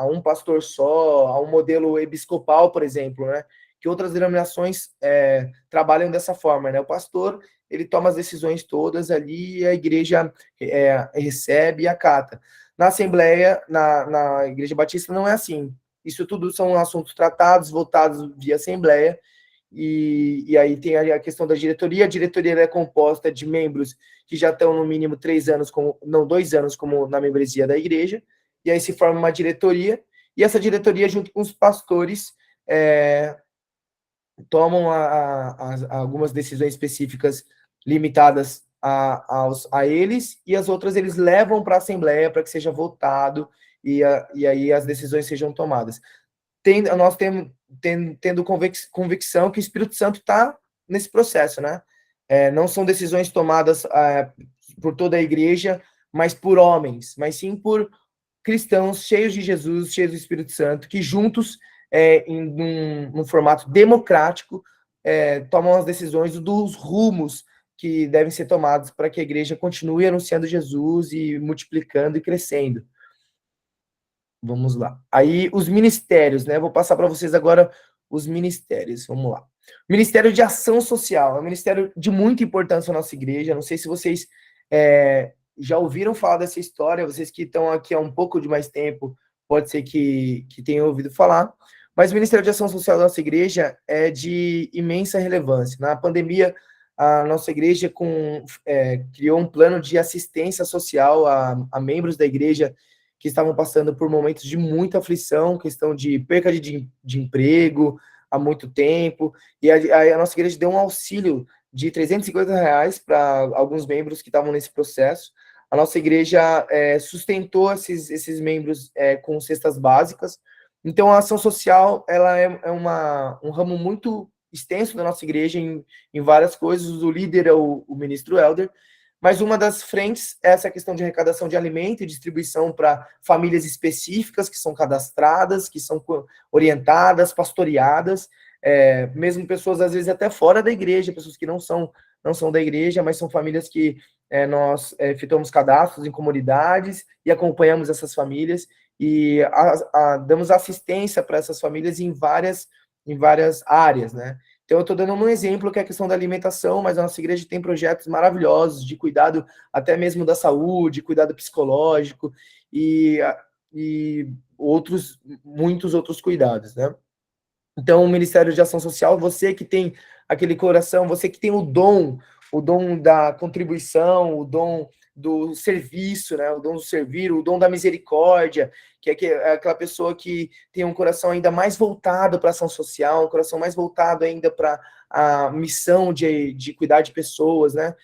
um pastor só, a um modelo episcopal, por exemplo, né? Que outras denominações trabalham dessa forma, né? O pastor, ele toma as decisões todas ali e a igreja recebe e acata. Na Assembleia, na Igreja Batista, não é assim. Isso tudo são assuntos tratados, votados via Assembleia, e aí tem a questão da diretoria. A diretoria é composta de membros que já estão no mínimo 3 anos, não 2 anos, como na membresia da igreja, e aí se forma uma diretoria, e essa diretoria, junto com os pastores, tomam algumas decisões específicas limitadas a eles, e as outras eles levam para a Assembleia para que seja votado, e aí as decisões sejam tomadas. Nós tendo convicção que o Espírito Santo está nesse processo, né? Não são decisões tomadas por toda a igreja, mas por homens, mas sim por cristãos cheios de Jesus, cheios do Espírito Santo, que juntos, num formato democrático, tomam as decisões dos rumos que devem ser tomados para que a igreja continue anunciando Jesus e multiplicando e crescendo. Vamos lá. Aí, os ministérios, né? Vou passar para vocês agora os ministérios. Vamos lá. Ministério de Ação Social. É um ministério de muita importância na nossa igreja. Não sei se vocês já ouviram falar dessa história. Vocês que estão aqui há um pouco de mais tempo, pode ser que tenham ouvido falar. Mas o Ministério de Ação Social da nossa igreja é de imensa relevância. Na pandemia, a nossa igreja criou um plano de assistência social a membros da igreja que estavam passando por momentos de muita aflição, questão de perca de emprego há muito tempo, e a nossa igreja deu um auxílio de R$350 para alguns membros que estavam nesse processo. A nossa igreja sustentou esses membros com cestas básicas. Então, a ação social ela é um ramo muito extenso da nossa igreja em várias coisas. O líder é o ministro Helder, mas uma das frentes é essa questão de arrecadação de alimento e distribuição para famílias específicas que são cadastradas, que são orientadas, pastoreadas, mesmo pessoas, às vezes, até fora da igreja, pessoas que não são não são da igreja, mas são famílias que nós efetuamos cadastros em comunidades e acompanhamos essas famílias e damos assistência para essas famílias em várias áreas, né? Então, eu estou dando um exemplo que é a questão da alimentação, mas a nossa igreja tem projetos maravilhosos de cuidado até mesmo da saúde, cuidado psicológico e muitos outros cuidados, né? Então, o Ministério de Ação Social, você que tem aquele coração, você que tem o dom da contribuição, o dom do serviço, né? O dom do servir, o dom da misericórdia, que é aquela pessoa que tem um coração ainda mais voltado para a ação social, um coração mais voltado ainda para a missão de cuidar de pessoas, né?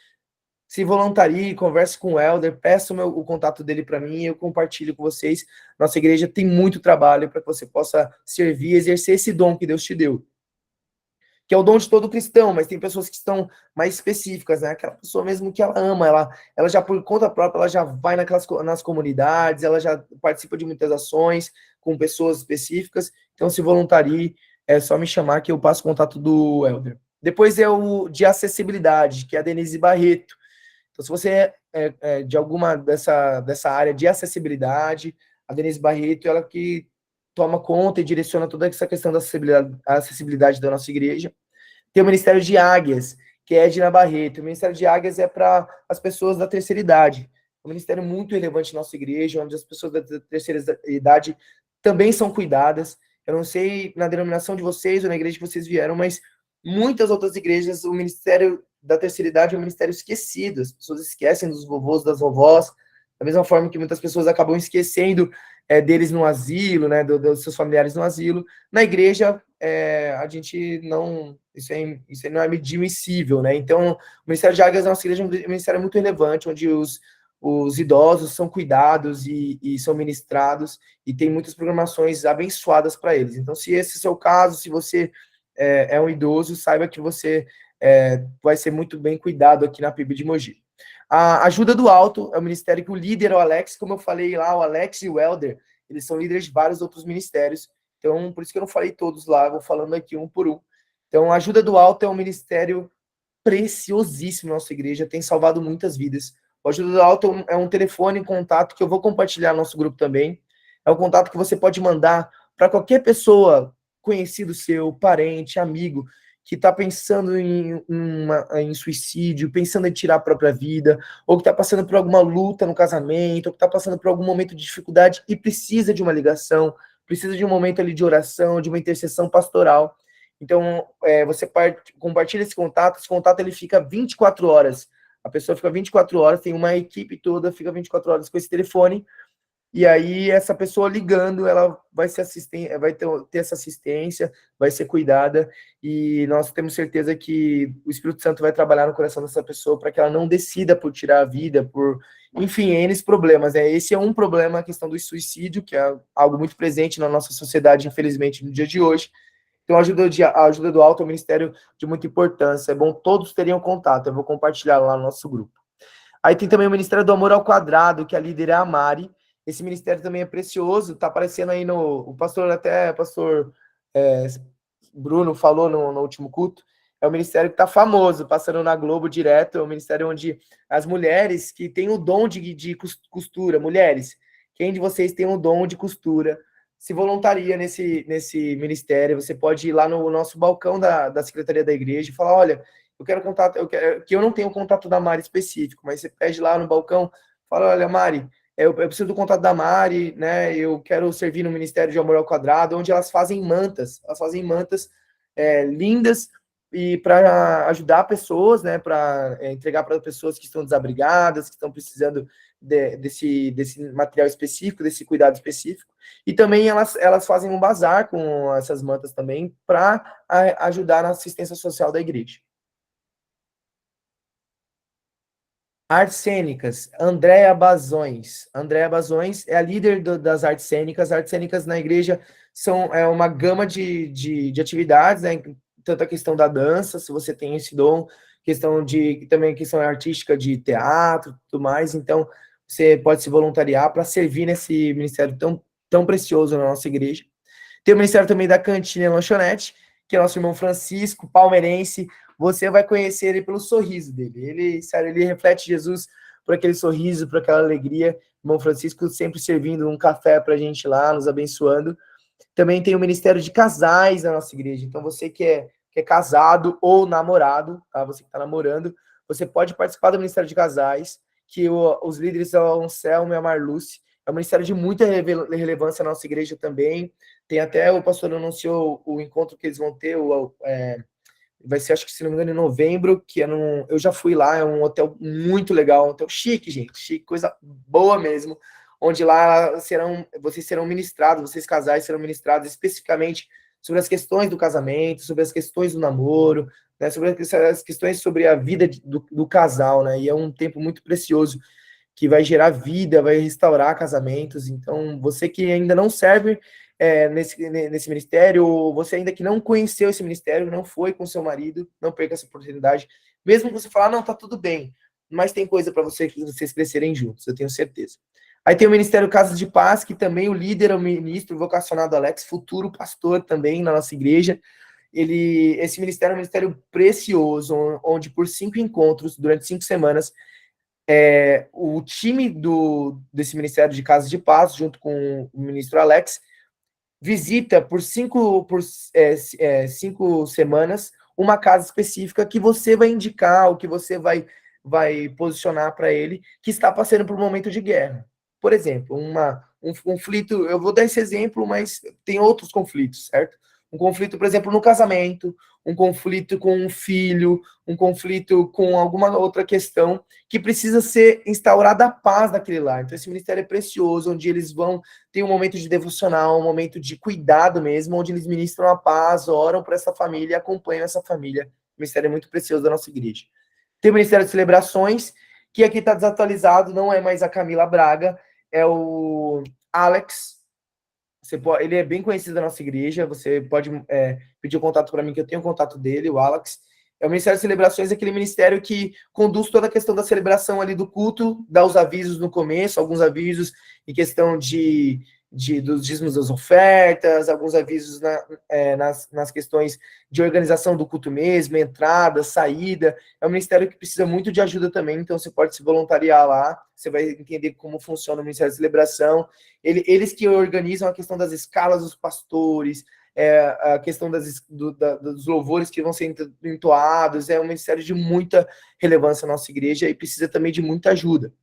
Se voluntarie, converse com o Elder, peça o contato dele para mim e eu compartilho com vocês. Nossa igreja tem muito trabalho para que você possa servir e exercer esse dom que Deus te deu. Que é o dom de todo cristão, mas tem pessoas que estão mais específicas, né? Aquela pessoa mesmo que ela ama, ela já por conta própria, ela já vai nas comunidades, ela já participa de muitas ações com pessoas específicas. Então, se voluntarie, é só me chamar que eu passo o contato do Elder. Depois é o de acessibilidade, que é a Denise Barreto. Então, se você é de alguma dessa área de acessibilidade, a Denise Barreto, ela que toma conta e direciona toda essa questão da acessibilidade da nossa igreja. Tem o Ministério de Águias, que é Edna Barreto. O Ministério de Águias é para as pessoas da terceira idade. É um ministério muito relevante na nossa igreja, onde as pessoas da terceira idade também são cuidadas. Eu não sei na denominação de vocês ou na igreja que vocês vieram, mas muitas outras igrejas, o Ministério da terceira idade é um ministério esquecido. As pessoas esquecem dos vovôs, das vovós, da mesma forma que muitas pessoas acabam esquecendo deles no asilo, né, dos seus familiares no asilo. Na igreja, a gente não... Isso aí não é admissível, né? Então, o Ministério de Águias é uma igreja, um ministério muito relevante, onde os idosos são cuidados e são ministrados, e tem muitas programações abençoadas para eles. Então, se esse é o seu caso, se você é um idoso, saiba que você vai ser muito bem cuidado aqui na PIB de Mogi. A Ajuda do Alto é o ministério que o líder é o Alex, como eu falei lá, o Alex e o Elder, eles são líderes de vários outros ministérios, então por isso que eu não falei todos lá, vou falando aqui um por um. Então, a Ajuda do Alto é um ministério preciosíssimo na nossa igreja, tem salvado muitas vidas. O Ajuda do Alto é um telefone em contato que eu vou compartilhar no nosso grupo também. É um contato que você pode mandar para qualquer pessoa, conhecido seu, parente, amigo, que está pensando em suicídio, pensando em tirar a própria vida, ou que está passando por alguma luta no casamento, ou que está passando por algum momento de dificuldade e precisa de uma ligação, precisa de um momento ali de oração, de uma intercessão pastoral. Então, você compartilha esse contato ele fica 24 horas. A pessoa fica 24 horas, tem uma equipe toda, fica 24 horas com esse telefone, e aí essa pessoa ligando, ela vai ter essa assistência, vai ser cuidada, e nós temos certeza que o Espírito Santo vai trabalhar no coração dessa pessoa para que ela não decida por tirar a vida, enfim, N problemas. Esse é um problema, a questão do suicídio, que é algo muito presente na nossa sociedade, infelizmente, no dia de hoje. Então, a ajuda do alto é um ministério de muita importância. É bom todos teriam contato. Eu vou compartilhar lá no nosso grupo. Aí tem também o Ministério do Amor ao Quadrado, que a líder é a Mari. Esse ministério também é precioso. Está aparecendo aí o pastor Bruno falou no último culto. É um ministério que está famoso, passando na Globo direto. É um ministério onde as mulheres que têm o dom de costura, mulheres, quem de vocês tem o dom de costura, se voluntaria nesse ministério. Você pode ir lá no nosso balcão da Secretaria da Igreja e falar, olha, eu quero contato, que eu não tenho o contato da Mari específico, mas você pede lá no balcão, fala, olha, Mari, eu preciso do contato da Mari, né? Eu quero servir no Ministério de Amor ao Quadrado, onde elas fazem mantas lindas e para ajudar pessoas, né? Para entregar para pessoas que estão desabrigadas, que estão precisando desse material específico, desse cuidado específico. E também elas fazem um bazar com essas mantas também para ajudar na assistência social da igreja. Artes cênicas, Andréa Bazões. Andréa Bazões é a líder das artes cênicas. Artes cênicas na igreja são uma gama de atividades, né? Tanto a questão da dança, se você tem esse dom, também a questão artística de teatro, tudo mais. Então, você pode se voluntariar para servir nesse ministério tão precioso na nossa igreja. Tem o ministério também da Cantina e Lanchonete, que é nosso irmão Francisco, palmeirense, você vai conhecer ele pelo sorriso dele. Ele, sério, ele reflete Jesus por aquele sorriso, por aquela alegria. Irmão Francisco sempre servindo um café para a gente lá, nos abençoando. Também tem o Ministério de Casais na nossa igreja. Então, você que é casado ou namorado, tá? Você que está namorando, você pode participar do Ministério de Casais, que os líderes são o Anselmo e a Marluce. É um ministério de muita relevância na nossa igreja também. Tem até, o pastor anunciou o encontro que eles vão ter, vai ser, acho que se não me engano, em novembro, que eu já fui lá, é um hotel muito legal, um hotel chique, gente, chique, coisa boa mesmo, onde lá vocês serão ministrados, vocês casais serão ministrados especificamente sobre as questões do casamento, sobre as questões do namoro, né, sobre as questões sobre a vida do casal, né, e é um tempo muito precioso, que vai gerar vida, vai restaurar casamentos. Então, você que ainda não serve nesse ministério, ou você ainda que não conheceu esse ministério, não foi com seu marido, não perca essa oportunidade. Mesmo que você falar, não, tá tudo bem, mas tem coisa para vocês crescerem juntos, eu tenho certeza. Aí tem o Ministério Casas de Paz, que também o líder é o ministro vocacionado Alex, futuro pastor também na nossa igreja. Esse ministério é um ministério precioso, onde por 5 encontros, durante 5 semanas, o time desse Ministério de Casas de Paz, junto com o ministro Alex, visita por 5 semanas uma casa específica que você vai indicar, ou que você vai posicionar para ele, que está passando por um momento de guerra. Por exemplo, um conflito, eu vou dar esse exemplo, mas tem outros conflitos, certo? Um conflito, por exemplo, no casamento, um conflito com um filho, um conflito com alguma outra questão que precisa ser instaurada a paz naquele lar. Então, esse ministério é precioso, onde eles vão ter um momento de devocional, um momento de cuidado mesmo, onde eles ministram a paz, oram por essa família e acompanham essa família. O ministério é muito precioso da nossa igreja. Tem o Ministério de Celebrações, que aqui está desatualizado, não é mais a Camila Braga, é o Alex. Ele é bem conhecido da nossa igreja, você pode pedir o contato para mim, que eu tenho o contato dele, o Alex. É o Ministério de Celebrações, aquele ministério que conduz toda a questão da celebração ali do culto, dá os avisos no começo, alguns avisos em questão dos dízimos das ofertas, alguns avisos nas questões de organização do culto mesmo, entrada, saída. É um ministério que precisa muito de ajuda também, então você pode se voluntariar lá, você vai entender como funciona o Ministério de Celebração. Eles que organizam a questão das escalas dos pastores, a questão dos louvores que vão ser entoados. É um ministério de muita relevância na nossa igreja e precisa também de muita ajuda.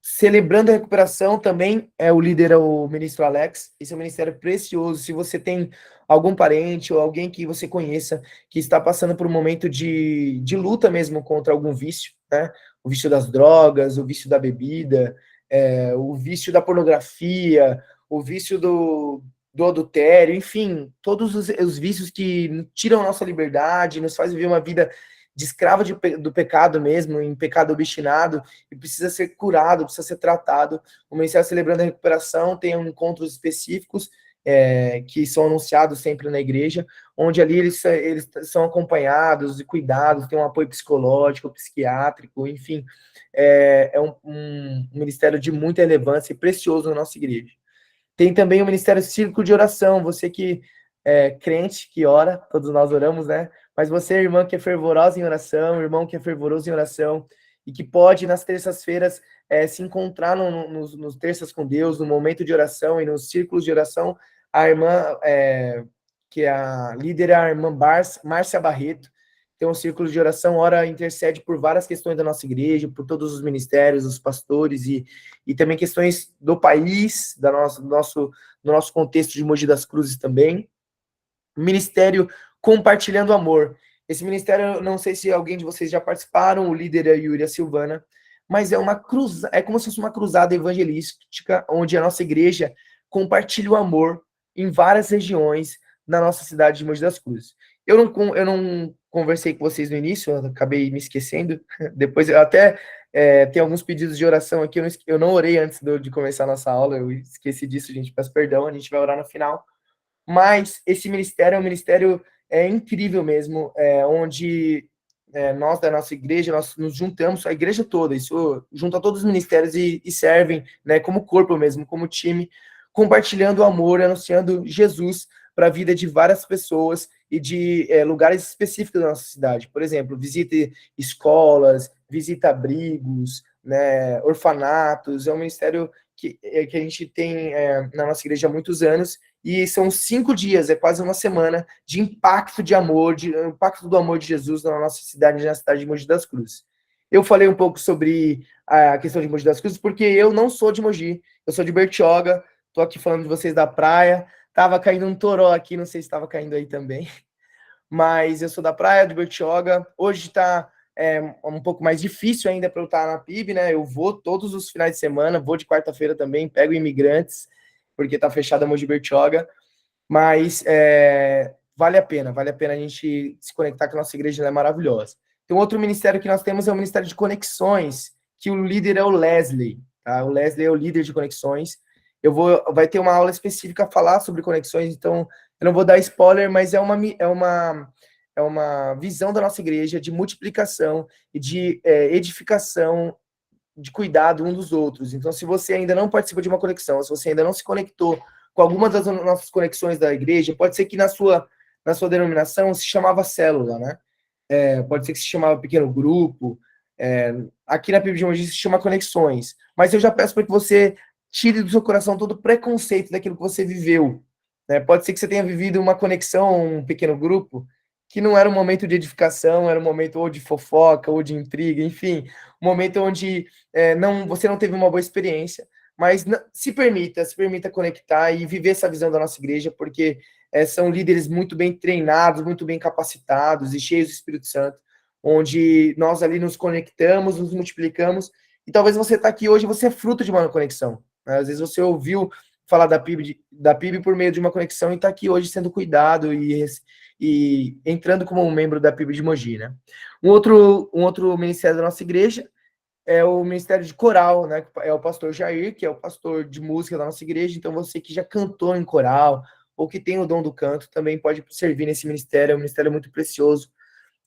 Celebrando a Recuperação também o líder, é o ministro Alex. Esse é um ministério precioso. Se você tem algum parente ou alguém que você conheça que está passando por um momento de luta mesmo contra algum vício, né? O vício das drogas, o vício da bebida, o vício da pornografia, o vício do adultério, enfim, todos os vícios que tiram a nossa liberdade, nos faz viver uma vida de escravo do pecado mesmo, em pecado obstinado, e precisa ser curado, precisa ser tratado. O Ministério Celebrando a Recuperação tem encontros específicos que são anunciados sempre na igreja, onde ali eles são acompanhados e cuidados, tem um apoio psicológico, psiquiátrico, enfim, é um ministério de muita relevância e precioso na nossa igreja. Tem também o Ministério Círculo de Oração, você que é crente, que ora, todos nós oramos, né? Mas você, irmã, que é fervorosa em oração, irmão que é fervoroso em oração, e que pode, nas terças-feiras, se encontrar nos terças com Deus, no momento de oração e nos círculos de oração, a irmã, que é a líder, é a irmã Márcia Barreto, tem um círculo de oração, ora, intercede por várias questões da nossa igreja, por todos os ministérios, os pastores, e também questões do país, do nosso contexto de Mogi das Cruzes também. Ministério Compartilhando Amor. Esse ministério, não sei se alguém de vocês já participaram, o líder é a Yuri, a Silvana, mas é como se fosse uma cruzada evangelística, onde a nossa igreja compartilha o amor em várias regiões da nossa cidade de Mogi das Cruzes. Eu não conversei com vocês no início, eu acabei me esquecendo, depois eu até tem alguns pedidos de oração aqui, eu não orei antes de começar a nossa aula, eu esqueci disso, gente, peço perdão, a gente vai orar no final. Mas esse ministério é um ministério incrível mesmo, onde nós da nossa igreja, nós nos juntamos, a igreja toda, isso junta todos os ministérios e servem, né, como corpo mesmo, como time, compartilhando o amor, anunciando Jesus para a vida de várias pessoas e de lugares específicos da nossa cidade. Por exemplo, visite escolas, visita abrigos, né, orfanatos. É um ministério que a gente tem na nossa igreja há muitos anos, e são 5 dias, é quase uma semana, de impacto de amor, de impacto do amor de Jesus na nossa cidade, na cidade de Mogi das Cruzes. Eu falei um pouco sobre a questão de Mogi das Cruzes, porque eu não sou de Mogi, eu sou de Bertioga, tô aqui falando de vocês da praia, tava caindo um toró aqui, não sei se estava caindo aí também, mas eu sou da praia de Bertioga, hoje está um pouco mais difícil ainda para eu estar na PIB, né? Eu vou todos os finais de semana, vou de quarta-feira também, pego imigrantes, porque está fechada a Mogi Bertioga, mas vale a pena a gente se conectar com a nossa igreja, ela é maravilhosa. Tem um outro ministério que nós temos, é o Ministério de Conexões, que o líder é o Leslie, tá? O Leslie é o líder de conexões. Vai ter uma aula específica a falar sobre conexões, então eu não vou dar spoiler, mas é uma visão da nossa igreja de multiplicação e de edificação, de cuidado um dos outros. Então, se você ainda não participou de uma conexão, se você ainda não se conectou com alguma das nossas conexões da igreja, pode ser que na sua denominação se chamava célula, né? Pode ser que se chamava pequeno grupo. Aqui na PIB de Mogi se chama conexões. Mas eu já peço para que você tire do seu coração todo o preconceito daquilo que você viveu. Né? Pode ser que você tenha vivido uma conexão, um pequeno grupo, que não era um momento de edificação, era um momento ou de fofoca, ou de intriga, enfim, um momento onde você não teve uma boa experiência, mas se permita conectar e viver essa visão da nossa igreja, porque são líderes muito bem treinados, muito bem capacitados e cheios do Espírito Santo, onde nós ali nos conectamos, nos multiplicamos, e talvez você está aqui hoje, você é fruto de uma conexão. Né? Às vezes você ouviu falar da PIB por meio de uma conexão e está aqui hoje sendo cuidado e entrando como um membro da PIB de Mogi, né? Um outro ministério da nossa igreja é o ministério de coral, né? É o pastor Jair, que é o pastor de música da nossa igreja. Então, você que já cantou em coral ou que tem o dom do canto, também pode servir nesse ministério. É um ministério muito precioso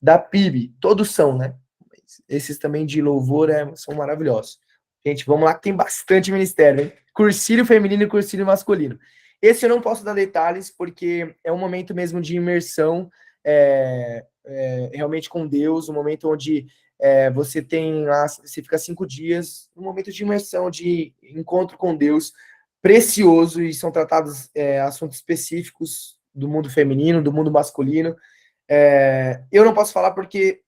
da PIB. Todos são, né? Esses também de louvor são maravilhosos. Gente, vamos lá que tem bastante ministério, hein? Cursilho feminino e cursilho masculino. Esse eu não posso dar detalhes, porque é um momento mesmo de imersão realmente com Deus, um momento onde você tem lá, você fica 5 dias, um momento de imersão, de encontro com Deus, precioso, e são tratados assuntos específicos do mundo feminino, do mundo masculino. Eu não posso falar porque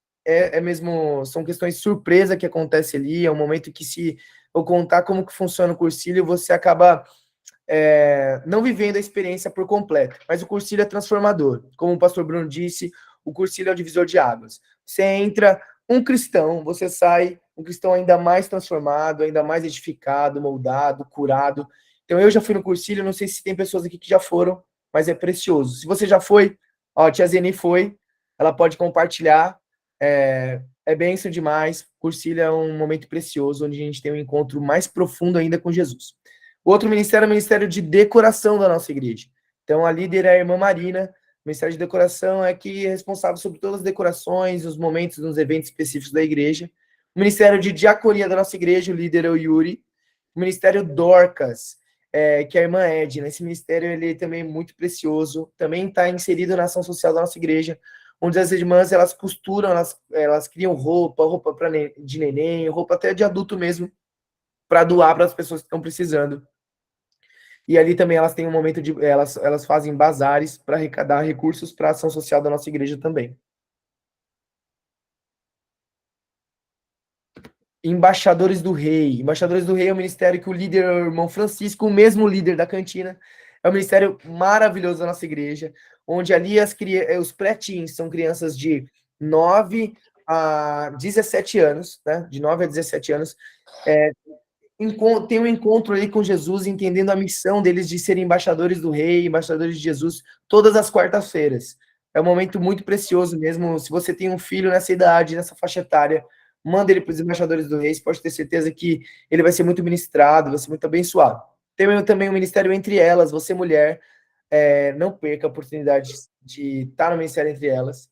mesmo, são questões surpresa que acontece ali, é um momento que, se eu contar como que funciona o cursilho, você acaba não vivendo a experiência por completo. Mas o cursilho é transformador. Como o pastor Bruno disse, o cursilho é o divisor de águas. Você entra um cristão, você sai um cristão ainda mais transformado, ainda mais edificado, moldado, curado. Então, eu já fui no cursilho, não sei se tem pessoas aqui que já foram, mas é precioso. Se você já foi, ó, a tia Zeni foi, ela pode compartilhar, é bênção demais. Cursilho é um momento precioso, onde a gente tem um encontro mais profundo ainda com Jesus. O outro ministério é o ministério de decoração da nossa igreja. Então, a líder é a irmã Marina. O ministério de decoração é que é responsável sobre todas as decorações, os momentos nos eventos específicos da igreja. O ministério de diaconia da nossa igreja, o líder é o Yuri. O ministério Dorcas, que é a irmã Edna. Esse ministério ele também é muito precioso. Também está inserido na ação social da nossa igreja, onde as irmãs elas costuram, elas criam roupa de neném, roupa até de adulto mesmo, para doar para as pessoas que estão precisando. E ali também elas têm um momento de. Elas fazem bazares para arrecadar recursos para a ação social da nossa igreja também. Embaixadores do Rei. Embaixadores do Rei é um ministério que o líder é o irmão Francisco, o mesmo líder da cantina. É um ministério maravilhoso da nossa igreja, onde ali os pré-teens são crianças de 9 a 17 anos, né? De 9 a 17 anos. Tem um encontro ali com Jesus, entendendo a missão deles de serem embaixadores do Rei, embaixadores de Jesus, todas as quartas-feiras. É um momento muito precioso mesmo. Se você tem um filho nessa idade, nessa faixa etária, manda ele para os embaixadores do Rei, você pode ter certeza que ele vai ser muito ministrado, vai ser muito abençoado. Tem também o Ministério Entre Elas, você mulher, não perca a oportunidade de estar no Ministério Entre Elas.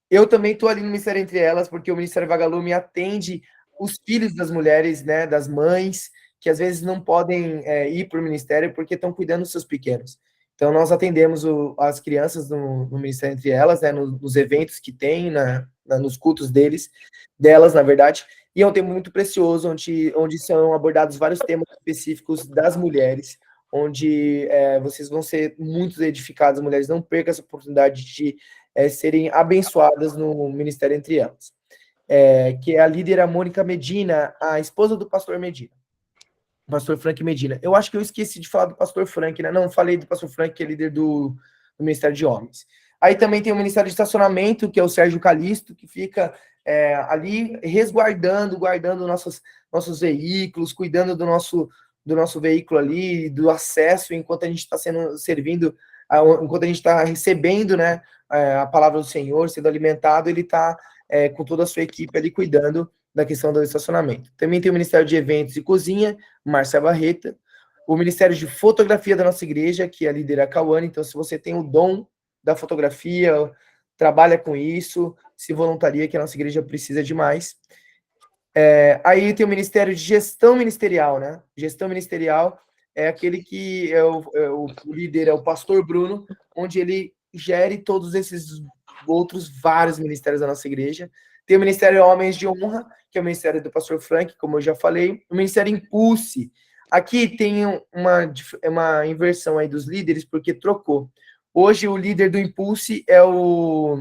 Eu também estou ali no Ministério Entre Elas, porque o Ministério Vagalume atende os filhos das mulheres, né, das mães, que às vezes não podem ir para o ministério porque estão cuidando dos seus pequenos. Então, nós atendemos as crianças no Ministério Entre Elas, né, nos eventos que tem, nos cultos delas, na verdade, e é um tema muito precioso, onde são abordados vários temas específicos das mulheres, onde vocês vão ser muito edificados, mulheres, não percam essa oportunidade de serem abençoadas no Ministério Entre Elas. Que é a líder, a Mônica Medina, a esposa do pastor Medina. Pastor Frank Medina. Eu acho que eu esqueci de falar do pastor Frank, né? Não, falei do pastor Frank, que é líder do Ministério de Homens. Aí também tem o Ministério de Estacionamento, que é o Sérgio Calisto, que fica ali guardando nossos veículos, cuidando do nosso veículo ali, do acesso, enquanto a gente está servindo, enquanto a gente está recebendo, né, a palavra do Senhor, sendo alimentado, ele está com toda a sua equipe ali cuidando da questão do estacionamento. Também tem o Ministério de Eventos e Cozinha, Márcia Barreta, o Ministério de Fotografia da nossa igreja, que é a líder a Cauane. Então, se você tem o dom da fotografia, trabalha com isso, se voluntaria, que a nossa igreja precisa demais. Aí tem o Ministério de Gestão Ministerial, né? Gestão Ministerial é aquele que o líder é o pastor Bruno, onde ele gere todos esses outros vários ministérios da nossa igreja. Tem o Ministério Homens de Honra, que é o Ministério do pastor Frank, como eu já falei. O Ministério Impulse. Aqui tem uma inversão aí dos líderes, porque trocou. Hoje o líder do Impulse é o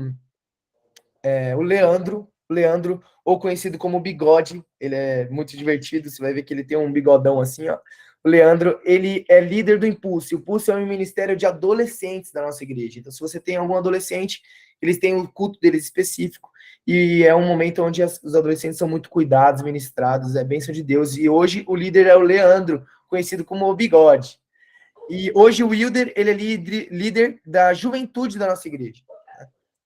Leandro, ou conhecido como Bigode. Ele é muito divertido, você vai ver que ele tem um bigodão assim, ó. O Leandro, ele é líder do Impulse. O Impulse é um ministério de adolescentes da nossa igreja. Então, se você tem algum adolescente, eles têm o culto deles específico, e é um momento onde os adolescentes são muito cuidados, ministrados, é bênção de Deus. E hoje o líder é o Leandro, conhecido como o Bigode. E hoje o Wilder, ele é líder da juventude da nossa igreja.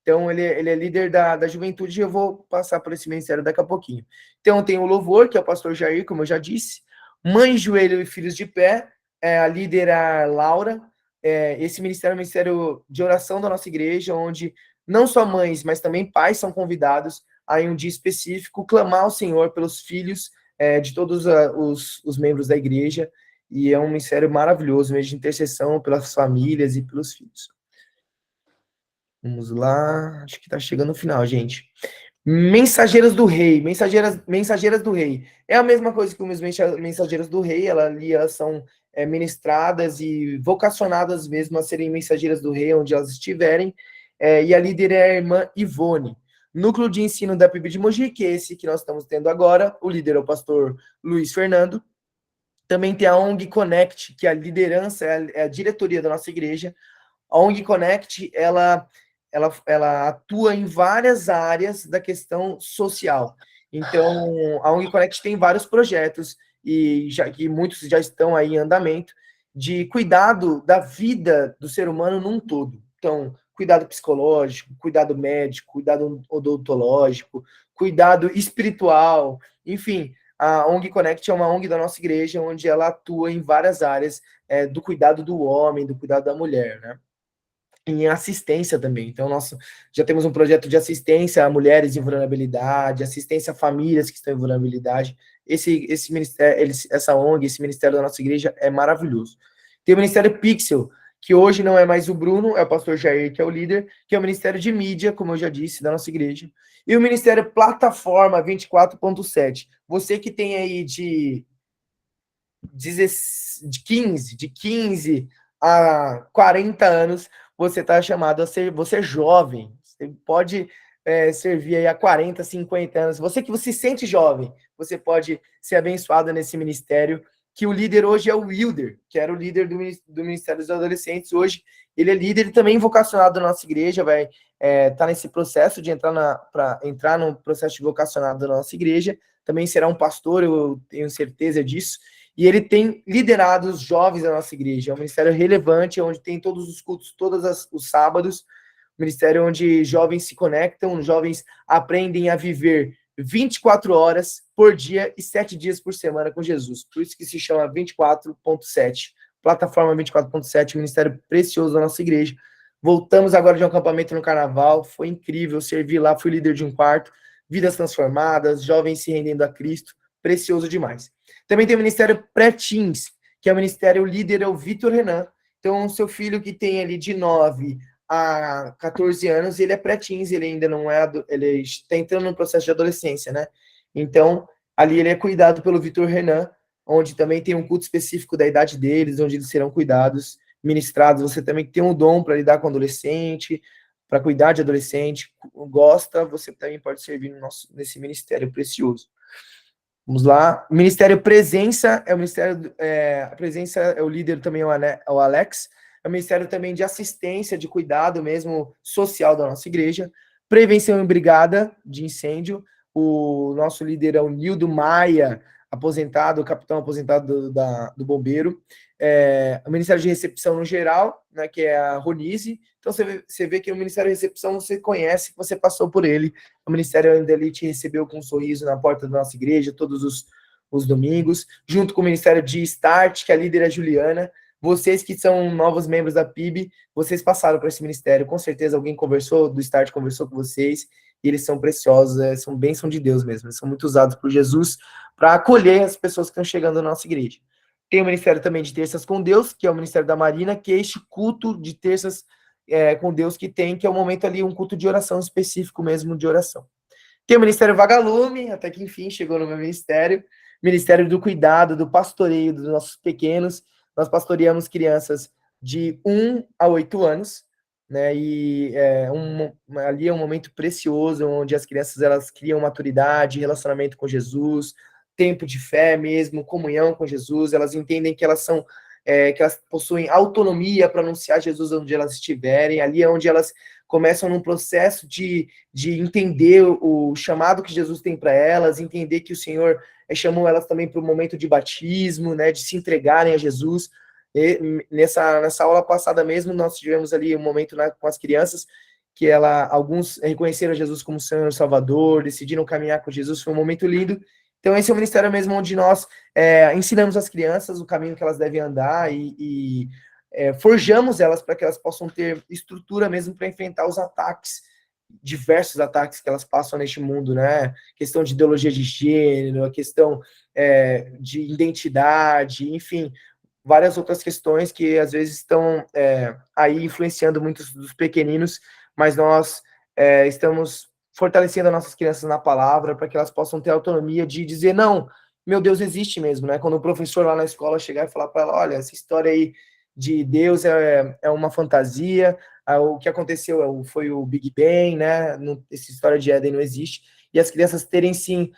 Então, ele é líder da juventude, e eu vou passar por esse ministério daqui a pouquinho. Então, tem o Louvor, que é o pastor Jair, como eu já disse. Mãe, Joelho e Filhos de Pé, a líder a Laura. Esse ministério é um ministério de oração da nossa igreja, onde não só mães, mas também pais são convidados a, em um dia específico, clamar ao Senhor pelos filhos de todos os membros da igreja. E é um ministério maravilhoso, mesmo de intercessão pelas famílias e pelos filhos. Vamos lá, acho que está chegando no final, gente. Mensageiras do Rei, mensageiras do Rei. É a mesma coisa que os mensageiros do Rei, elas são ministradas e vocacionadas mesmo a serem mensageiras do Rei, onde elas estiverem. E a líder é a irmã Ivone. Núcleo de ensino da PIB de Mogi, que é esse que nós estamos tendo agora. O líder é o pastor Luiz Fernando. Também tem a ONG Connect, que a liderança é a diretoria da nossa igreja. A ONG Connect, ela atua em várias áreas da questão social. Então, a ONG Connect tem vários projetos, que muitos já estão aí em andamento, de cuidado da vida do ser humano num todo. Então, cuidado psicológico, cuidado médico, cuidado odontológico, cuidado espiritual, enfim. A ONG Connect é uma ONG da nossa igreja, onde ela atua em várias áreas do cuidado do homem, do cuidado da mulher, né? Em assistência também. Então, nós já temos um projeto de assistência a mulheres em vulnerabilidade, assistência a famílias que estão em vulnerabilidade. Esse ministério, essa ONG, esse ministério da nossa igreja é maravilhoso. Tem o Ministério Pixel, que hoje não é mais o Bruno, é o pastor Jair, que é o líder, que é o Ministério de Mídia, como eu já disse, da nossa igreja. E o Ministério Plataforma 24.7. Você que tem aí de 15 a 40 anos, você está chamado a ser, você é jovem, você pode servir aí há 40, 50 anos, você que se sente jovem, você pode ser abençoado nesse ministério, que o líder hoje é o Wilder, que era o líder do Ministério dos Adolescentes. Hoje ele é líder e também vocacionado da nossa igreja, vai estar nesse processo de entrar no processo de vocacionado da nossa igreja, também será um pastor, eu tenho certeza disso. E ele tem liderado os jovens da nossa igreja. É um ministério relevante, onde tem todos os cultos, todos os sábados. Ministério onde jovens se conectam, jovens aprendem a viver 24 horas por dia e 7 dias por semana com Jesus. Por isso que se chama 24.7. Plataforma 24.7, ministério precioso da nossa igreja. Voltamos agora de um acampamento no Carnaval. Foi incrível servir lá, fui líder de um quarto. Vidas transformadas, jovens se rendendo a Cristo. Precioso demais. Também tem o Ministério Pré-Teens, que é o ministério líder, é o Vitor Renan, Então, seu filho que tem ali de 9 a 14 anos, ele é pré-teens, ele ainda não é, ele está entrando no processo de adolescência, né? Então, ali ele é cuidado pelo Vitor Renan, onde também tem um culto específico da idade deles, onde eles serão cuidados, ministrados. Você também tem um dom para lidar com adolescente, para cuidar de adolescente, gosta, você também pode servir nesse ministério precioso. Vamos lá. O Ministério Presença é o Ministério. A Presença é o líder também, o Alex. É o Ministério também de assistência, de cuidado mesmo social da nossa igreja. Prevenção e Brigada de Incêndio. O nosso líder é o Nildo Maia, aposentado, o capitão aposentado do Bombeiro. O Ministério de Recepção no geral, né, que é a Ronise. Então você vê que o Ministério de Recepção você conhece, você passou por ele. O Ministério ainda ali te recebeu com um sorriso na porta da nossa igreja todos os domingos, junto com o Ministério de Start, que a líder é a Juliana. Vocês que são novos membros da PIB, vocês passaram por esse ministério, com certeza alguém conversou, do Start conversou com vocês, e eles são preciosos, são bênção de Deus mesmo, eles são muito usados por Jesus para acolher as pessoas que estão chegando na nossa igreja. Tem o Ministério também de Terças com Deus, que é o Ministério da Marina, que é este culto de terças com Deus que é o momento ali, um culto de oração específico mesmo de oração. Tem o Ministério Vagalume, até que enfim chegou no meu ministério, Ministério do Cuidado, do Pastoreio dos nossos pequenos. Nós pastoreamos crianças de 1 a 8 anos, né? E ali é um momento precioso, onde as crianças elas criam maturidade, relacionamento com Jesus, tempo de fé mesmo, comunhão com Jesus, elas entendem que elas são que elas possuem autonomia para anunciar Jesus onde elas estiverem, ali é onde elas começam num processo de entender o chamado que Jesus tem para elas, entender que o Senhor chamou elas também para o momento de batismo, né, de se entregarem a Jesus. E nessa aula passada mesmo, nós tivemos ali um momento com as crianças, que alguns reconheceram Jesus como Senhor e Salvador, decidiram caminhar com Jesus, foi um momento lindo. Então, esse é o ministério mesmo onde nós ensinamos as crianças o caminho que elas devem andar e forjamos elas para que elas possam ter estrutura mesmo para enfrentar os ataques, diversos ataques que elas passam neste mundo, né? Questão de ideologia de gênero, a questão de identidade, enfim, várias outras questões que às vezes estão aí influenciando muitos dos pequeninos, mas nós estamos fortalecendo as nossas crianças na palavra, para que elas possam ter autonomia de dizer, não, meu Deus existe mesmo, né? Quando o professor lá na escola chegar e falar para ela, olha, essa história aí de Deus é uma fantasia, o que aconteceu foi o Big Bang, né? Essa história de Éden não existe, e as crianças terem, sim,